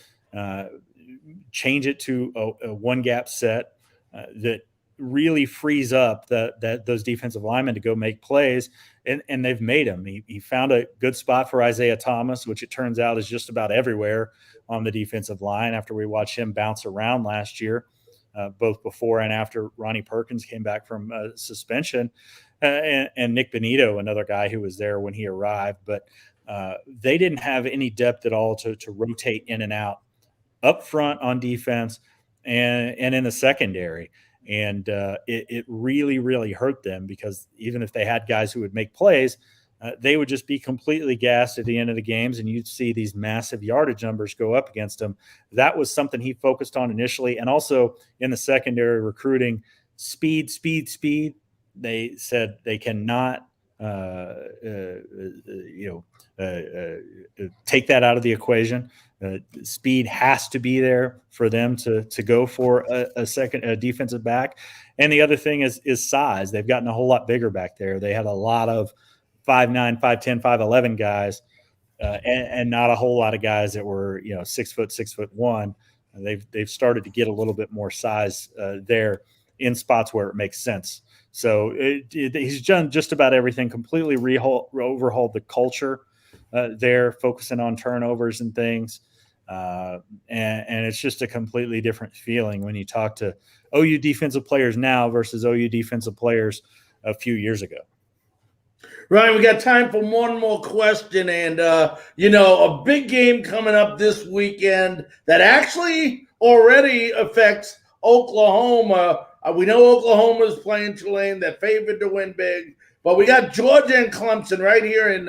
Speaker 3: change it to a one-gap set that really frees up those defensive linemen to go make plays, and they've made them. He found a good spot for Isaiah Thomas, which it turns out is just about everywhere on the defensive line after we watched him bounce around last year, both before and after Ronnie Perkins came back from suspension, and Nick Benito, another guy who was there when he arrived. But they didn't have any depth at all to rotate in and out up front on defense and in the secondary. And it really, really hurt them because even if they had guys who would make plays, they would just be completely gassed at the end of the games, and you'd see these massive yardage numbers go up against them. That was something he focused on initially. And also in the secondary recruiting, speed. They said they cannot take that out of the equation. Speed has to be there for them to go for a defensive back. And the other thing is size. They've gotten a whole lot bigger back there. They had a lot of 5'9", 5'10", 5'11" guys, and not a whole lot of guys that were 6 foot, 6'1". They've started to get a little bit more size there in spots where it makes sense. So he's done just about everything, completely overhauled the culture there, focusing on turnovers and things. And it's just a completely different feeling when you talk to OU defensive players now versus OU defensive players a few years ago.
Speaker 1: Ryan, we got time for one more question. And, a big game coming up this weekend that actually already affects Oklahoma. We know Oklahoma is playing Tulane. They're favored to win big. But we got Georgia and Clemson right here in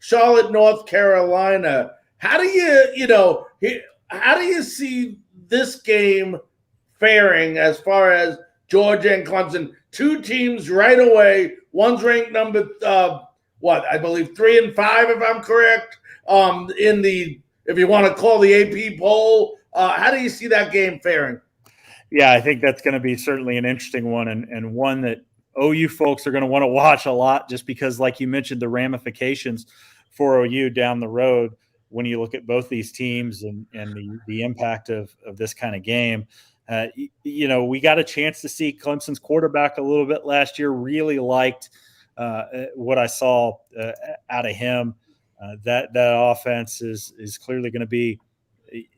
Speaker 1: Charlotte, North Carolina. How do you see this game faring as far as Georgia and Clemson? Two teams right away. One's ranked number I believe 3 and 5, if I'm correct. If you want to call the AP poll, how do you see that game faring?
Speaker 3: Yeah, I think that's going to be certainly an interesting one, and one that OU folks are going to want to watch a lot, just because, like you mentioned, the ramifications for OU down the road when you look at both these teams and the impact of this kind of game. We got a chance to see Clemson's quarterback a little bit last year. Really liked what I saw out of him. That offense is clearly going to be,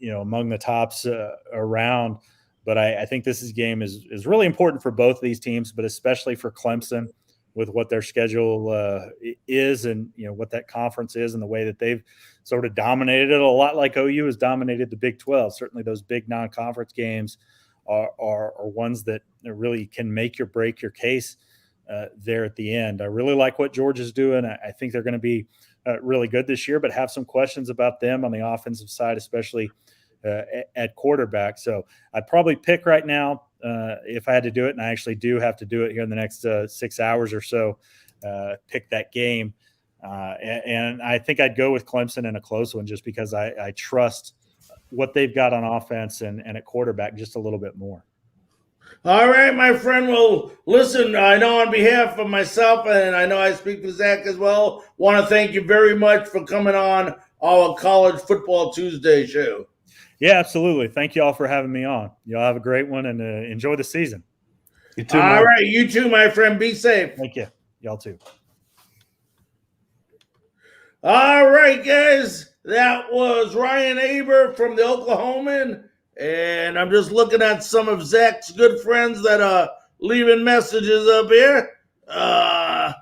Speaker 3: among the tops around. But I think this game is really important for both of these teams, but especially for Clemson with what their schedule is and what that conference is and the way that they've sort of dominated it, a lot like OU has dominated the Big 12. Certainly those big non-conference games are ones that really can make or break your case there at the end. I really like what Georgia's doing. I think they're going to be really good this year, but have some questions about them on the offensive side, especially at quarterback. So I'd probably pick right now, if I had to do it, and I actually do have to do it here in the next 6 hours or so, pick that game. And I think I'd go with Clemson in a close one, just because I trust what they've got on offense and at quarterback just a little bit more.
Speaker 1: All right, my friend. Well, listen, I know on behalf of myself, and I know I speak for Zach as well, want to thank you very much for coming on our College Football Tuesday show.
Speaker 3: Yeah, absolutely. Thank you all for having me on. Y'all have a great one and enjoy the season.
Speaker 2: You too,
Speaker 1: All
Speaker 2: man.
Speaker 1: right, you too, my friend. Be safe.
Speaker 3: Thank you. Y'all too.
Speaker 1: All right, guys. That was Ryan Aber from the Oklahoman. And I'm just looking at some of Zach's good friends that are leaving messages up here. But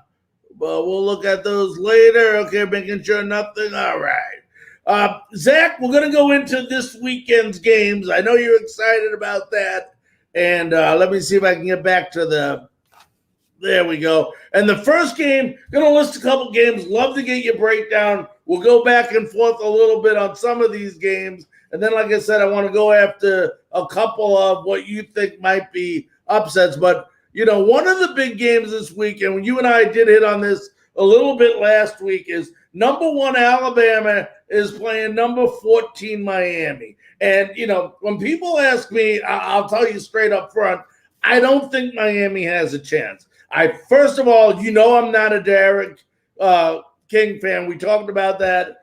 Speaker 1: we'll look at those later. Okay, making sure nothing. All right. Zach, we're going to go into this weekend's games. I know you're excited about that. And let me see if I can get back to there we go. And the first game, going to list a couple games. Love to get your breakdown. We'll go back and forth a little bit on some of these games. And then, like I said, I want to go after a couple of what you think might be upsets. But, one of the big games this week, and you and I did hit on this a little bit last week, is number 1 Alabama is playing number 14 Miami. And, when people ask me, I'll tell you straight up front, I don't think Miami has a chance. First of all, I'm not a Derek King fan. We talked about that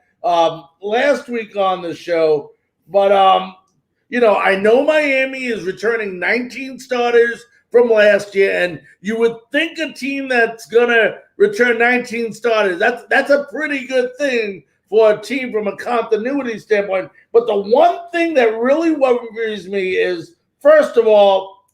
Speaker 1: last week on the show. But, I know Miami is returning 19 starters from last year, and you would think a team that's going to return 19 starters, that's a pretty good thing for a team from a continuity standpoint. But the one thing that really worries me is, first of all,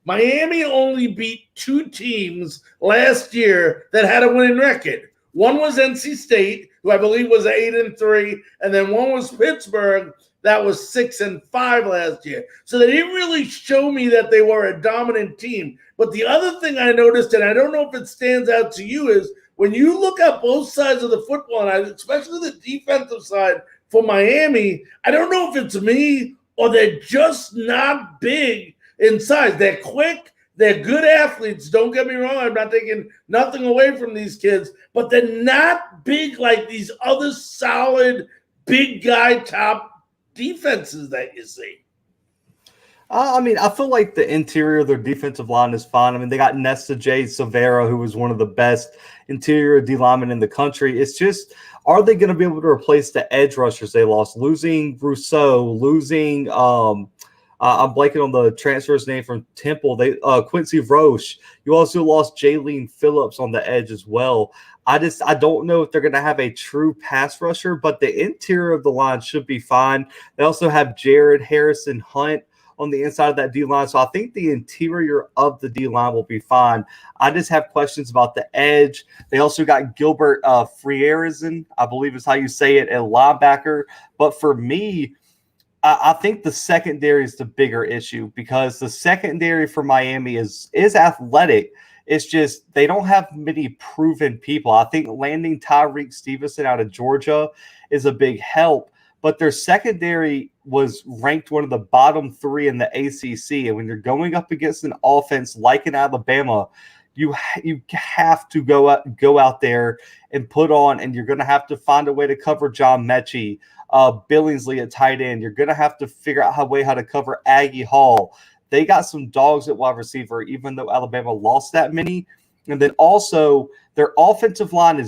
Speaker 1: Miami only beat 2 teams last year that had a winning record. One was NC State, who I believe was 8-3, and then one was Pittsburgh, that was 6-5 last year. So they didn't really show me that they were a dominant team. But the other thing I noticed, and I don't know if it stands out to you, is when you look at both sides of the football, and especially the defensive side for Miami, I don't know if it's me or they're just not big in size. They're quick. They're good athletes. Don't get me wrong. I'm not taking nothing away from these kids, but they're not big like these other solid, big guy top defenses that you see.
Speaker 2: I feel like the interior of their defensive line is fine. I mean, they got Nesta J. Severa, who was one of the best interior D linemen in the country. It's just, are they going to be able to replace the edge rushers they lost? Losing Rousseau, losing I'm blanking on the transfer's name from Temple. Quincy Roche. You also lost Jaylene Phillips on the edge as well. I don't know if they're going to have a true pass rusher, but the interior of the line should be fine. They also have Jared Harrison Hunt on the inside of that D-line. So I think the interior of the D-line will be fine. I just have questions about the edge. They also got Gilbert Frierson, I believe is how you say it, at linebacker. But for me, I think the secondary is the bigger issue because the secondary for Miami is athletic. It's just they don't have many proven people. I think landing Tyreek Stevenson out of Georgia is a big help, but their secondary was ranked one of the bottom 3 in the ACC. And when you're going up against an offense like in Alabama, you have to go out there and put on, and you're going to have to find a way to cover John Mechie, Billingsley at tight end. You're going to have to figure out how to cover Aggie Hall. They got some dogs at wide receiver, even though Alabama lost that many. And then also their offensive line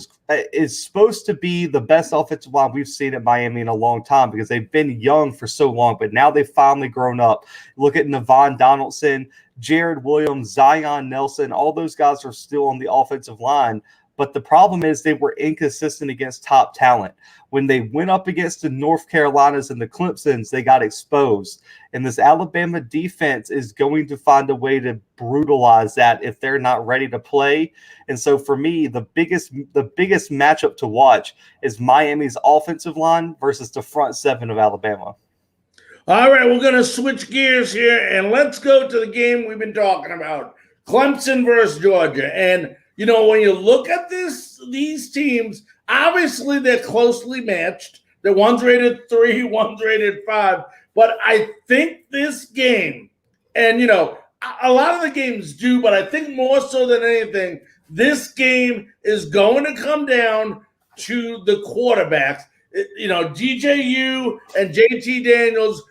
Speaker 2: is supposed to be the best offensive line we've seen at Miami in a long time because they've been young for so long, but now they've finally grown up. Look at Navon Donaldson, Jared Williams, Zion Nelson. All those guys are still on the offensive line. But the problem is they were inconsistent against top talent. When they went up against the North Carolinas and the Clemsons, they got exposed. And this Alabama defense is going to find a way to brutalize that if they're not ready to play. And so for me, the biggest matchup to watch is Miami's offensive line versus the front 7 of Alabama.
Speaker 1: All right, we're going to switch gears here, and let's go to the game we've been talking about, Clemson versus Georgia. And when you look at these teams, obviously they're closely matched. One's rated 3, one's rated 5. But I think this game, and a lot of the games do, but I think more so than anything, this game is going to come down to the quarterbacks. DJU and JT Daniels,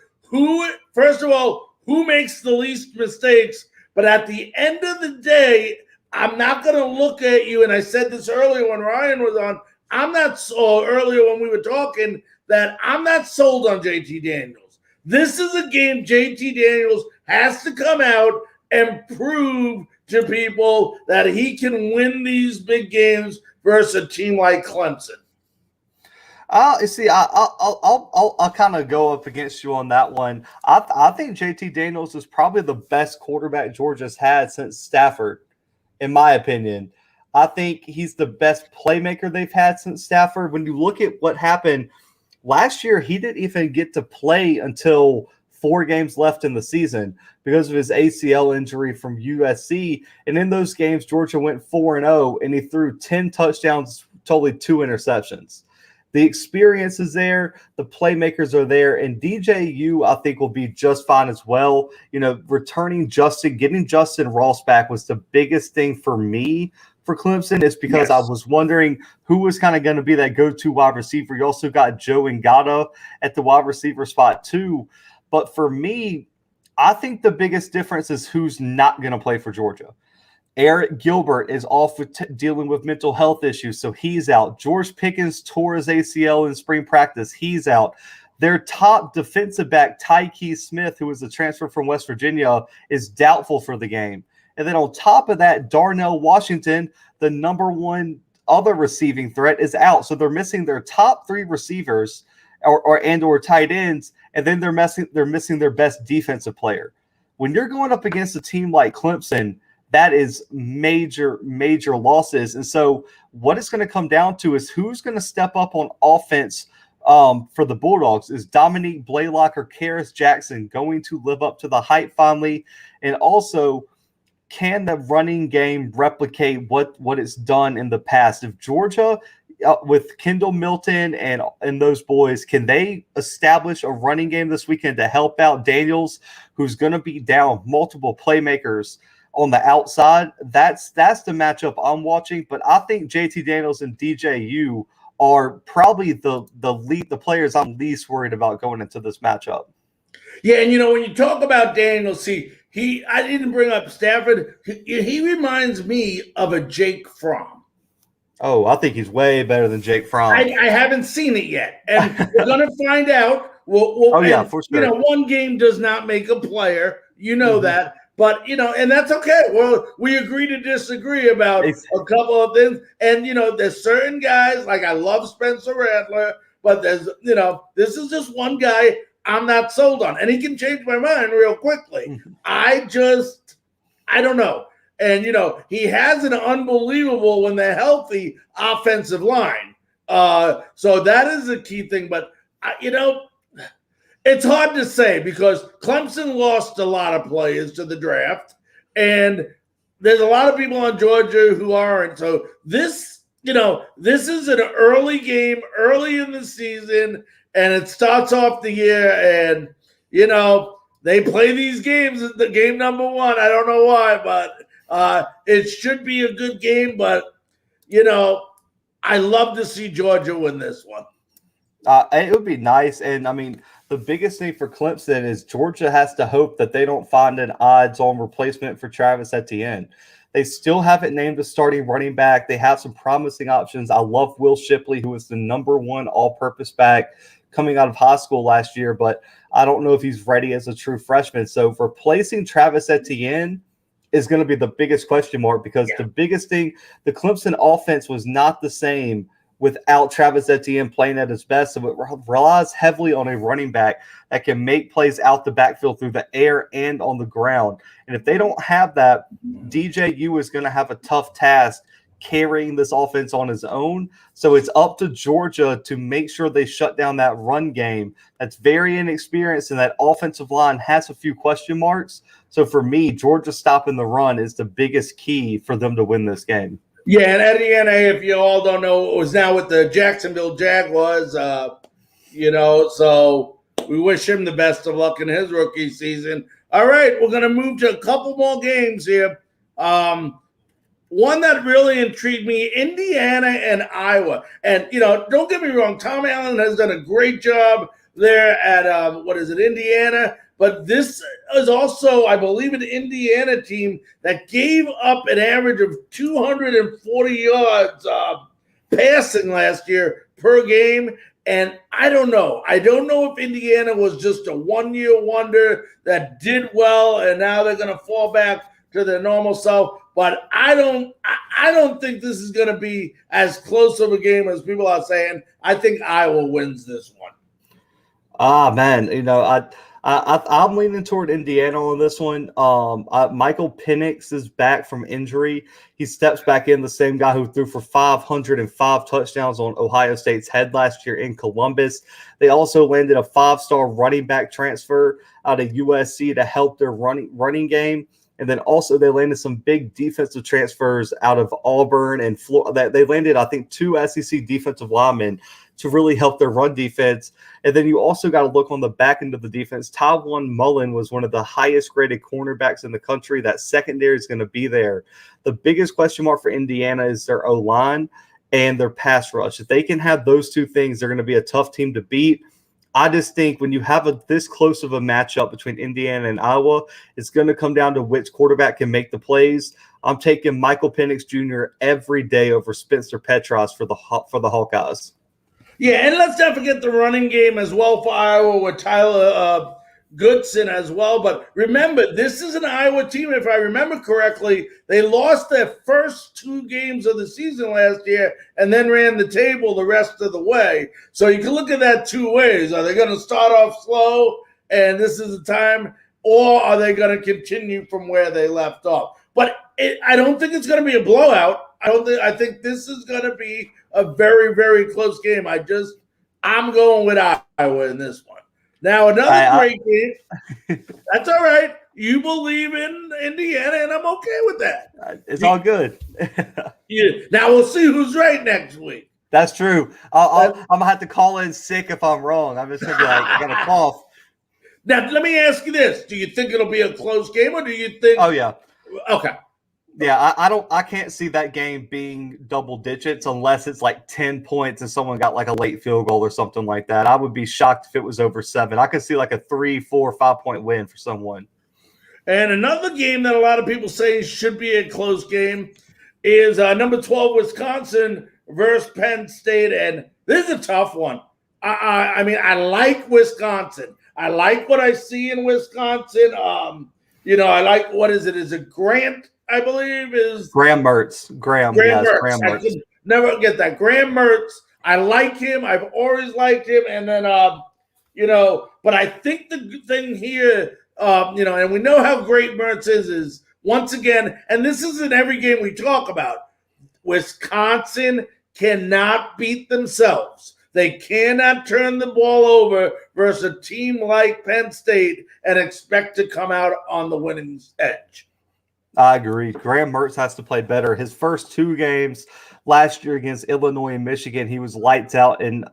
Speaker 1: first of all, who makes the least mistakes? But at the end of the day, I'm not going to look at you, and I said this earlier when Ryan was on, I'm not so earlier when we were talking that I'm not sold on JT Daniels. This is a game JT Daniels has to come out and prove to people that he can win these big games versus a team like Clemson.
Speaker 2: You see, I'll kind of go up against you on that one. I think JT Daniels is probably the best quarterback Georgia's had since Stafford, in my opinion. I think he's the best playmaker they've had since Stafford. When you look at what happened last year, he didn't even get to play until 4 games left in the season because of his ACL injury from USC. And in those games, Georgia went 4-0, and he threw 10 touchdowns, totally 2 interceptions. The experience is there. The playmakers are there. And DJU, I think, will be just fine as well. Returning Justin, getting Justin Ross back was the biggest thing for me for Clemson. It's because I was wondering who was kind of going to be that go-to wide receiver. You also got Joe Ngata at the wide receiver spot too. But for me, I think the biggest difference is who's not going to play for Georgia. Eric Gilbert is off dealing with mental health issues, so he's out. George Pickens tore his ACL in spring practice. He's out. Their top defensive back, Tyke Smith, who was a transfer from West Virginia, is doubtful for the game. And then on top of that, Darnell Washington, the number one other receiving threat, is out. So they're missing their top 3 receivers or tight ends, and then they're missing their best defensive player. When you're going up against a team like Clemson, that is major, major losses. And so what it's going to come down to is who's going to step up on offense for the Bulldogs. Is Dominique Blaylock or Karis Jackson going to live up to the hype finally? And also, can the running game replicate what it's done in the past? If Georgia, with Kendall Milton and those boys, can they establish a running game this weekend to help out Daniels, who's going to be down multiple playmakers on the outside? That's the matchup I'm watching. But I think JT Daniels and DJU are probably the players I'm least worried about going into this matchup.
Speaker 1: Yeah, and when you talk about Daniels, I didn't bring up Stafford. He reminds me of a Jake Fromm.
Speaker 2: Oh, I think he's way better than Jake Fromm.
Speaker 1: I haven't seen it yet, and we're going to find out.
Speaker 2: For sure.
Speaker 1: One game does not make a player. That. But, and that's okay. Well, we agree to disagree about a couple of things. And, there's certain guys, like I love Spencer Rattler, but there's, this is just one guy I'm not sold on. And he can change my mind real quickly. I don't know. And, he has an unbelievable, when they're healthy, offensive line. So that is a key thing. But, it's hard to say because Clemson lost a lot of players to the draft, and there's a lot of people on Georgia who aren't. So this is an early game, early in the season, and it starts off the year, and, they play these games at the game number 1. I don't know why, but it should be a good game. But, I love to see Georgia win this one.
Speaker 2: It would be nice. And, I mean, the biggest thing for Clemson is Georgia has to hope that they don't find an odds-on replacement for Travis Etienne. They still haven't named a starting running back. They have some promising options. I love Will Shipley, who was the number 1 all-purpose back coming out of high school last year, but I don't know if he's ready as a true freshman. So replacing Travis Etienne is going to be the biggest question mark because the biggest thing, the Clemson offense was not the same without Travis Etienne playing at his best. So it relies heavily on a running back that can make plays out the backfield through the air and on the ground. And if they don't have that, DJU is going to have a tough task carrying this offense on his own. So it's up to Georgia to make sure they shut down that run game that's very inexperienced, and that offensive line has a few question marks. So for me, Georgia stopping the run is the biggest key for them to win this game.
Speaker 1: Yeah, and Etienne, if you all don't know, was now with the Jacksonville Jaguars, so we wish him the best of luck in his rookie season. All right, we're going to move to a couple more games here. One that really intrigued me, Indiana and Iowa. And, don't get me wrong, Tom Allen has done a great job there at, Indiana. But this is also, I believe, an Indiana team that gave up an average of 240 yards passing last year per game. And I don't know. I don't know if Indiana was just a one-year wonder that did well, and now they're going to fall back to their normal self. But I don't think this is going to be as close of a game as people are saying. I think Iowa wins this one.
Speaker 2: Man, I'm leaning toward Indiana on this one. Michael Penix is back from injury. He steps back in, the same guy who threw for 505 touchdowns on Ohio State's head last year in Columbus. They also landed a 5-star running back transfer out of USC to help their running game. And then also they landed some big defensive transfers out of Auburn and Florida. They landed, I think, 2 SEC defensive linemen to really help their run defense. And then you also got to look on the back end of the defense. Tywan Mullen was one of the highest graded cornerbacks in the country. That secondary is going to be there. The biggest question mark for Indiana is their O-line and their pass rush. If they can have those two things, they're going to be a tough team to beat. I just think when you have this close of a matchup between Indiana and Iowa, it's going to come down to which quarterback can make the plays. I'm taking Michael Penix Jr. every day over Spencer Petras for the Hawkeyes.
Speaker 1: Yeah, and let's not forget the running game as well for Iowa with Tyler Goodson as well. But remember, this is an Iowa team. If I remember correctly, they lost their first 2 games of the season last year and then ran the table the rest of the way. So you can look at that 2 ways. Are they going to start off slow and this is the time, or are they going to continue from where they left off? But I don't think it's going to be a blowout. I think this is going to be a very, very close game. I'm going with Iowa in this one. Now, another great game. That's all right. You believe in Indiana, and I'm okay with that.
Speaker 2: It's all good.
Speaker 1: Yeah. Now, we'll see who's right next week.
Speaker 2: That's true. I'm going to have to call in sick if I'm wrong. I'm just going to be like, I got a cough.
Speaker 1: Now, let me ask you this. Do you think it'll be a close game, or do you think –
Speaker 2: Oh, yeah.
Speaker 1: Okay.
Speaker 2: Yeah, I can't see that game being double digits unless it's like 10 points and someone got like a late field goal or something like that. I would be shocked if it was over 7. I could see like a 3, 4, 5-point win for someone.
Speaker 1: And another game that a lot of people say should be a close game is number 12 Wisconsin versus Penn State, and this is a tough one. I mean, I like Wisconsin. I like what I see in Wisconsin. I like, what is it? Is it Grant? I believe is
Speaker 2: Graham Mertz. Graham Mertz.
Speaker 1: I could never get that. Graham Mertz. I like him. I've always liked him. And then, but I think the thing here, and we know how great Mertz is once again, and this is in every game we talk about, Wisconsin cannot beat themselves. They cannot turn the ball over versus a team like Penn State and expect to come out on the winning edge.
Speaker 2: I agree. Graham Mertz has to play better. His first 2 games last year against Illinois and Michigan, he was lights out, and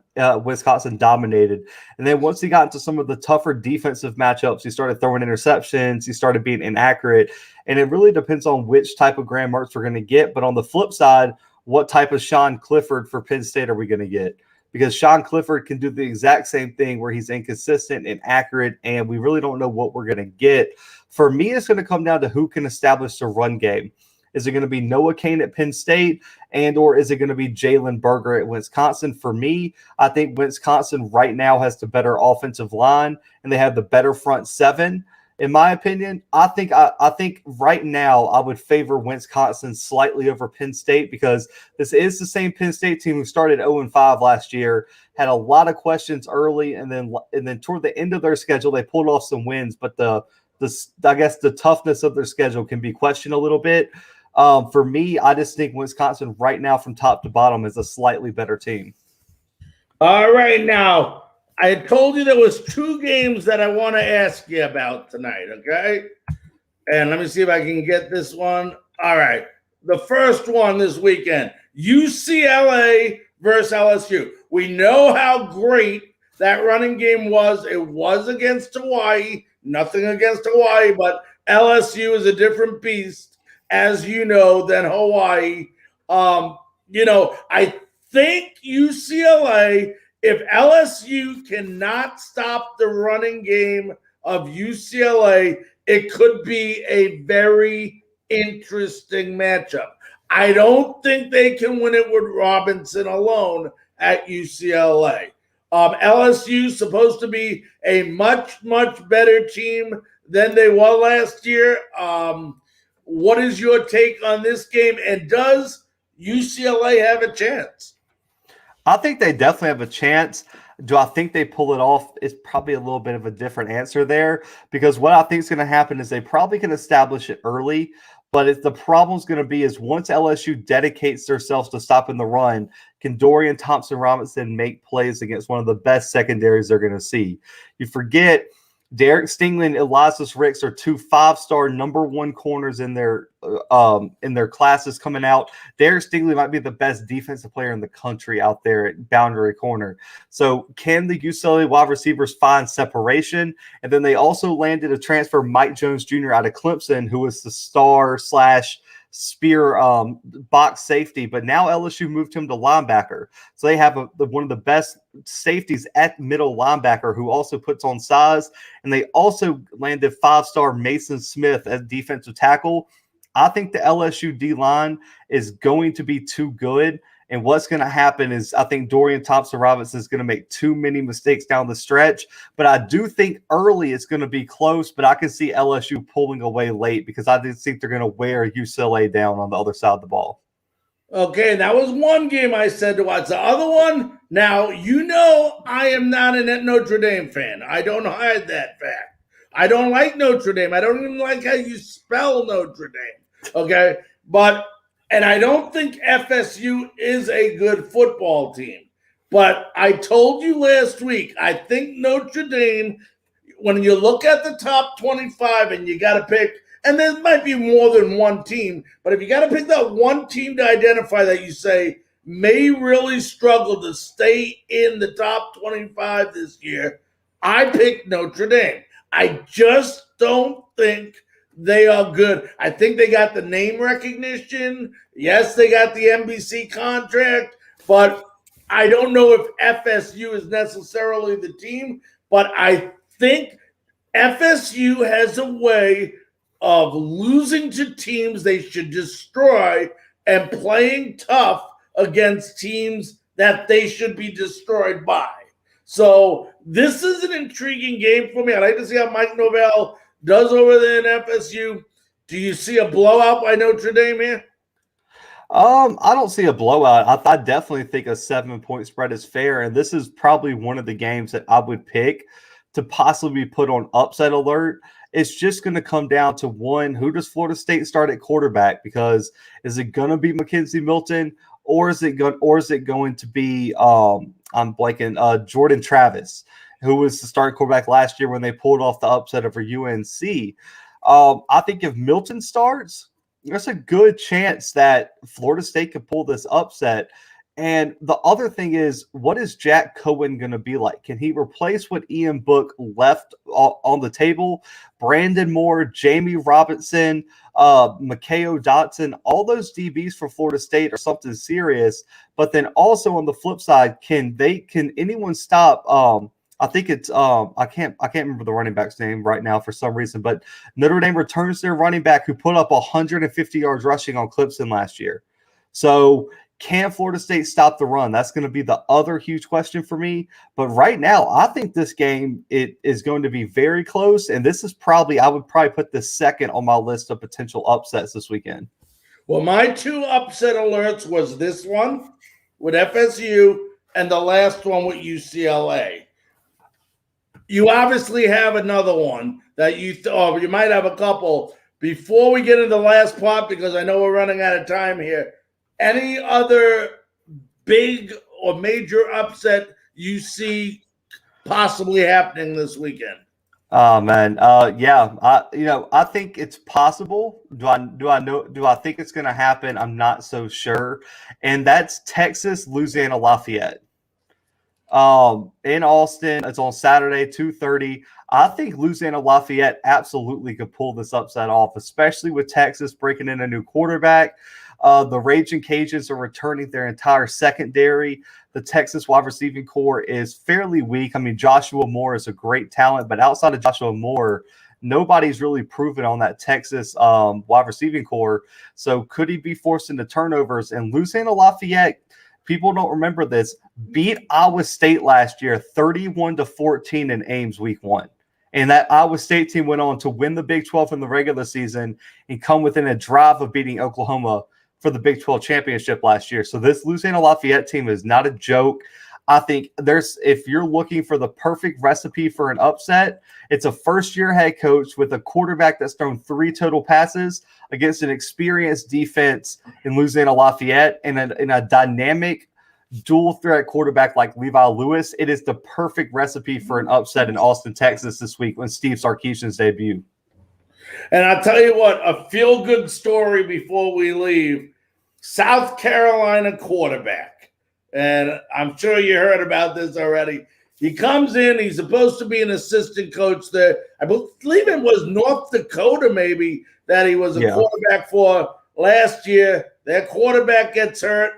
Speaker 2: Wisconsin dominated. And then once he got into some of the tougher defensive matchups, he started throwing interceptions. He started being inaccurate. And it really depends on which type of Graham Mertz we're going to get. But on the flip side, what type of Sean Clifford for Penn State are we going to get? Because Sean Clifford can do the exact same thing where he's inconsistent and inaccurate, and we really don't know what we're going to get. For me, it's going to come down to who can establish the run game. Is it going to be Noah Cain at Penn State, or is it going to be Jalen Berger at Wisconsin? For me, I think Wisconsin right now has the better offensive line, and they have the better front 7. In my opinion, I think right now I would favor Wisconsin slightly over Penn State, because this is the same Penn State team who started 0-5 last year, had a lot of questions early, and then toward the end of their schedule they pulled off some wins, but I guess the toughness of their schedule can be questioned a little bit. For me, I just think Wisconsin right now from top to bottom is a slightly better team.
Speaker 1: All right, now I told you there was 2 games that I want to ask you about tonight, okay? And let me see if I can get this one. All right. The first one this weekend, UCLA versus LSU. We know how great that running game was. It was against Hawaii. Nothing against Hawaii, but LSU is a different beast, as you know, than Hawaii. I think UCLA, if LSU cannot stop the running game of UCLA, it could be a very interesting matchup. I don't think they can win it with Robinson alone at UCLA. LSU supposed to be a much, much better team than they were last year. What is your take on this game? And does UCLA have a chance?
Speaker 2: I think they definitely have a chance. Do I think they pull it off? It's probably a little bit of a different answer there, because what I think is going to happen is they probably can establish it early. But the problem's going to be is once LSU dedicates themselves to stopping the run, can Dorian Thompson-Robinson make plays against one of the best secondaries they're going to see? You forget Derek Stingley and Elias Ricks are two 5-star number one corners in their classes coming out. Derek Stingley might be the best defensive player in the country out there at boundary corner. So can the UCLA wide receivers find separation? And then they also landed a transfer, Mike Jones Jr. out of Clemson, who was the star / spear box safety, but now LSU moved him to linebacker. So they have one of the best safeties at middle linebacker who also puts on size. And they also landed 5-star Mason Smith as defensive tackle. I think the LSU D-line is going to be too good. And what's going to happen is I think Dorian Thompson-Robinson is going to make too many mistakes down the stretch. But I do think early it's going to be close, but I can see LSU pulling away late because I just think they're going to wear UCLA down on the other side of the ball.
Speaker 1: Okay, that was one game I said to watch. The other one, now, I am not a Notre Dame fan. I don't hide that fact. I don't like Notre Dame. I don't even like how you spell Notre Dame. Okay, and I don't think FSU is a good football team. But I told you last week, I think Notre Dame, when you look at the top 25 and you got to pick, and there might be more than one team, but if you got to pick that one team to identify that you say may really struggle to stay in the top 25 this year, I picked Notre Dame. I just don't think they are good. I think they got the name recognition. Yes, they got the NBC contract, but I don't know if FSU is necessarily the team. But I think FSU has a way of losing to teams they should destroy and playing tough against teams that they should be destroyed by. So this is an intriguing game for me. I'd like to see how Mike Norvell does over there in FSU. Do you see a blowout by Notre Dame here?
Speaker 2: I don't see a blowout. I definitely think a 7-point spread is fair, and this is probably one of the games that I would pick to possibly put on upset alert. It's just going to come down to one: who does Florida State start at quarterback? Because is it going to be McKenzie Milton, or is it going to be Jordan Travis, who was the starting quarterback last year when they pulled off the upset over UNC? I think if Milton starts, there's a good chance that Florida State could pull this upset. And the other thing is, what is Jack Cohen going to be like? Can he replace what Ian Book left on the table? Brandon Moore, Jamie Robinson, Makeo Dotson, all those DBs for Florida State are something serious. But then also on the flip side, can anyone stop? I think it's I can't remember the running back's name right now for some reason, but Notre Dame returns their running back who put up 150 yards rushing on Clemson last year. So can Florida State stop the run? That's going to be the other huge question for me. But right now, I think this game is going to be very close, and this is I would probably put this second on my list of potential upsets this weekend.
Speaker 1: Well, my two upset alerts was this one with FSU and the last one with UCLA. You obviously have another one that you might have a couple. Before we get into the last part, because I know we're running out of time here, any other big or major upset you see possibly happening this weekend?
Speaker 2: Oh man, yeah. I think it's possible. Do I think it's going to happen? I'm not so sure. And that's Texas, Louisiana Lafayette. In Austin, it's on Saturday, 2:30. I think Louisiana Lafayette absolutely could pull this upset off, especially with Texas breaking in a new quarterback. The Raging Cajuns are returning their entire secondary. The Texas wide receiving core is fairly weak. I mean, Joshua Moore is a great talent, but outside of Joshua Moore, nobody's really proven on that Texas wide receiving core. So could he be forced into turnovers? And Louisiana Lafayette, people don't remember this, beat Iowa State last year 31-14 in Ames week 1. And that Iowa State team went on to win the Big 12 in the regular season and come within a drive of beating Oklahoma for the Big 12 championship last year. So this Louisiana Lafayette team is not a joke. I think if you're looking for the perfect recipe for an upset, it's a first-year head coach with a quarterback that's thrown 3 total passes against an experienced defense in Louisiana Lafayette and a dynamic dual threat quarterback like Levi Lewis. It is the perfect recipe for an upset in Austin, Texas this week when Steve Sarkisian's debut.
Speaker 1: And I'll tell you what, a feel-good story before we leave. South Carolina quarterback. And I'm sure you heard about this already. He comes in, he's supposed to be an assistant coach there. I believe it was North Dakota maybe that he was a quarterback for last year. Their quarterback gets hurt.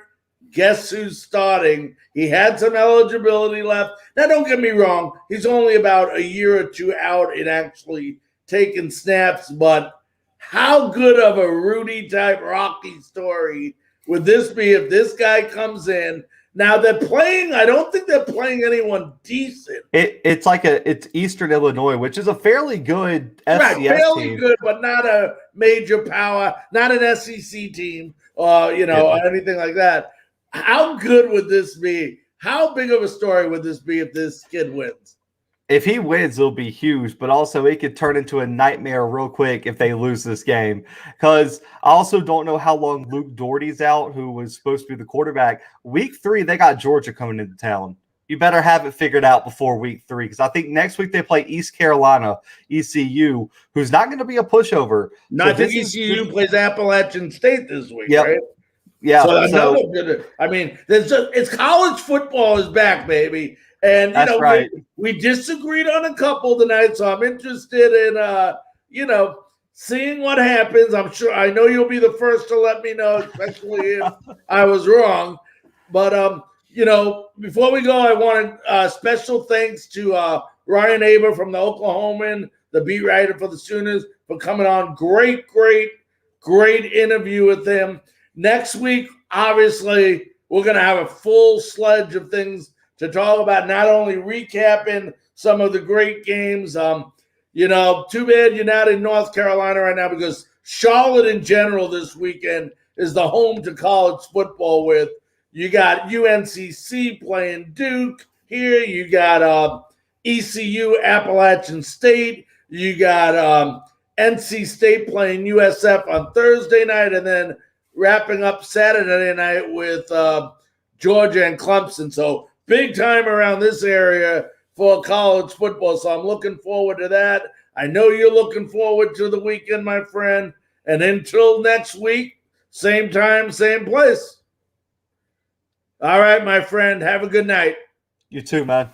Speaker 1: Guess who's starting? He had some eligibility left. Now, don't get me wrong. He's only about a year or two out in actually taking snaps. But how good of a Rudy-type Rocky story would this be if this guy comes in? Now, they're playing – I don't think they're playing anyone decent.
Speaker 2: It's Eastern Illinois, which is a fairly good FCS
Speaker 1: right, fairly
Speaker 2: team.
Speaker 1: Good, but not a major power, not an SEC team or anything like that. How good would this be? How big of a story would this be if this kid wins?
Speaker 2: If he wins, it'll be huge, but also it could turn into a nightmare real quick if they lose this game. Because I also don't know how long Luke Doherty's out, who was supposed to be the quarterback. Week 3, they got Georgia coming into town. You better have it figured out before week 3, because I think next week they play East Carolina, ECU, who's not going to be a pushover.
Speaker 1: I think ECU plays Appalachian State this week, right?
Speaker 2: Yeah.
Speaker 1: It's college football is back, baby. And,
Speaker 2: right.
Speaker 1: we disagreed on a couple tonight, so I'm interested in, seeing what happens. I know you'll be the first to let me know, especially if I was wrong. But, before we go, I wanted special thanks to Ryan Aber from the Oklahoman, the beat writer for the Sooners, for coming on. Great interview with him. Next week, obviously, we're going to have a full sledge of things to talk about, not only recapping some of the great games. Too bad you're not in North Carolina right now, because Charlotte in general this weekend is the home to college football with. You got UNCC playing Duke here. You got ECU, Appalachian State. You got NC State playing USF on Thursday night, and then wrapping up Saturday night with Georgia and Clemson. So big time around this area for college football. So I'm looking forward to that. I know you're looking forward to the weekend, my friend. And until next week, same time, same place. All right, my friend. Have a good night.
Speaker 2: You too, man.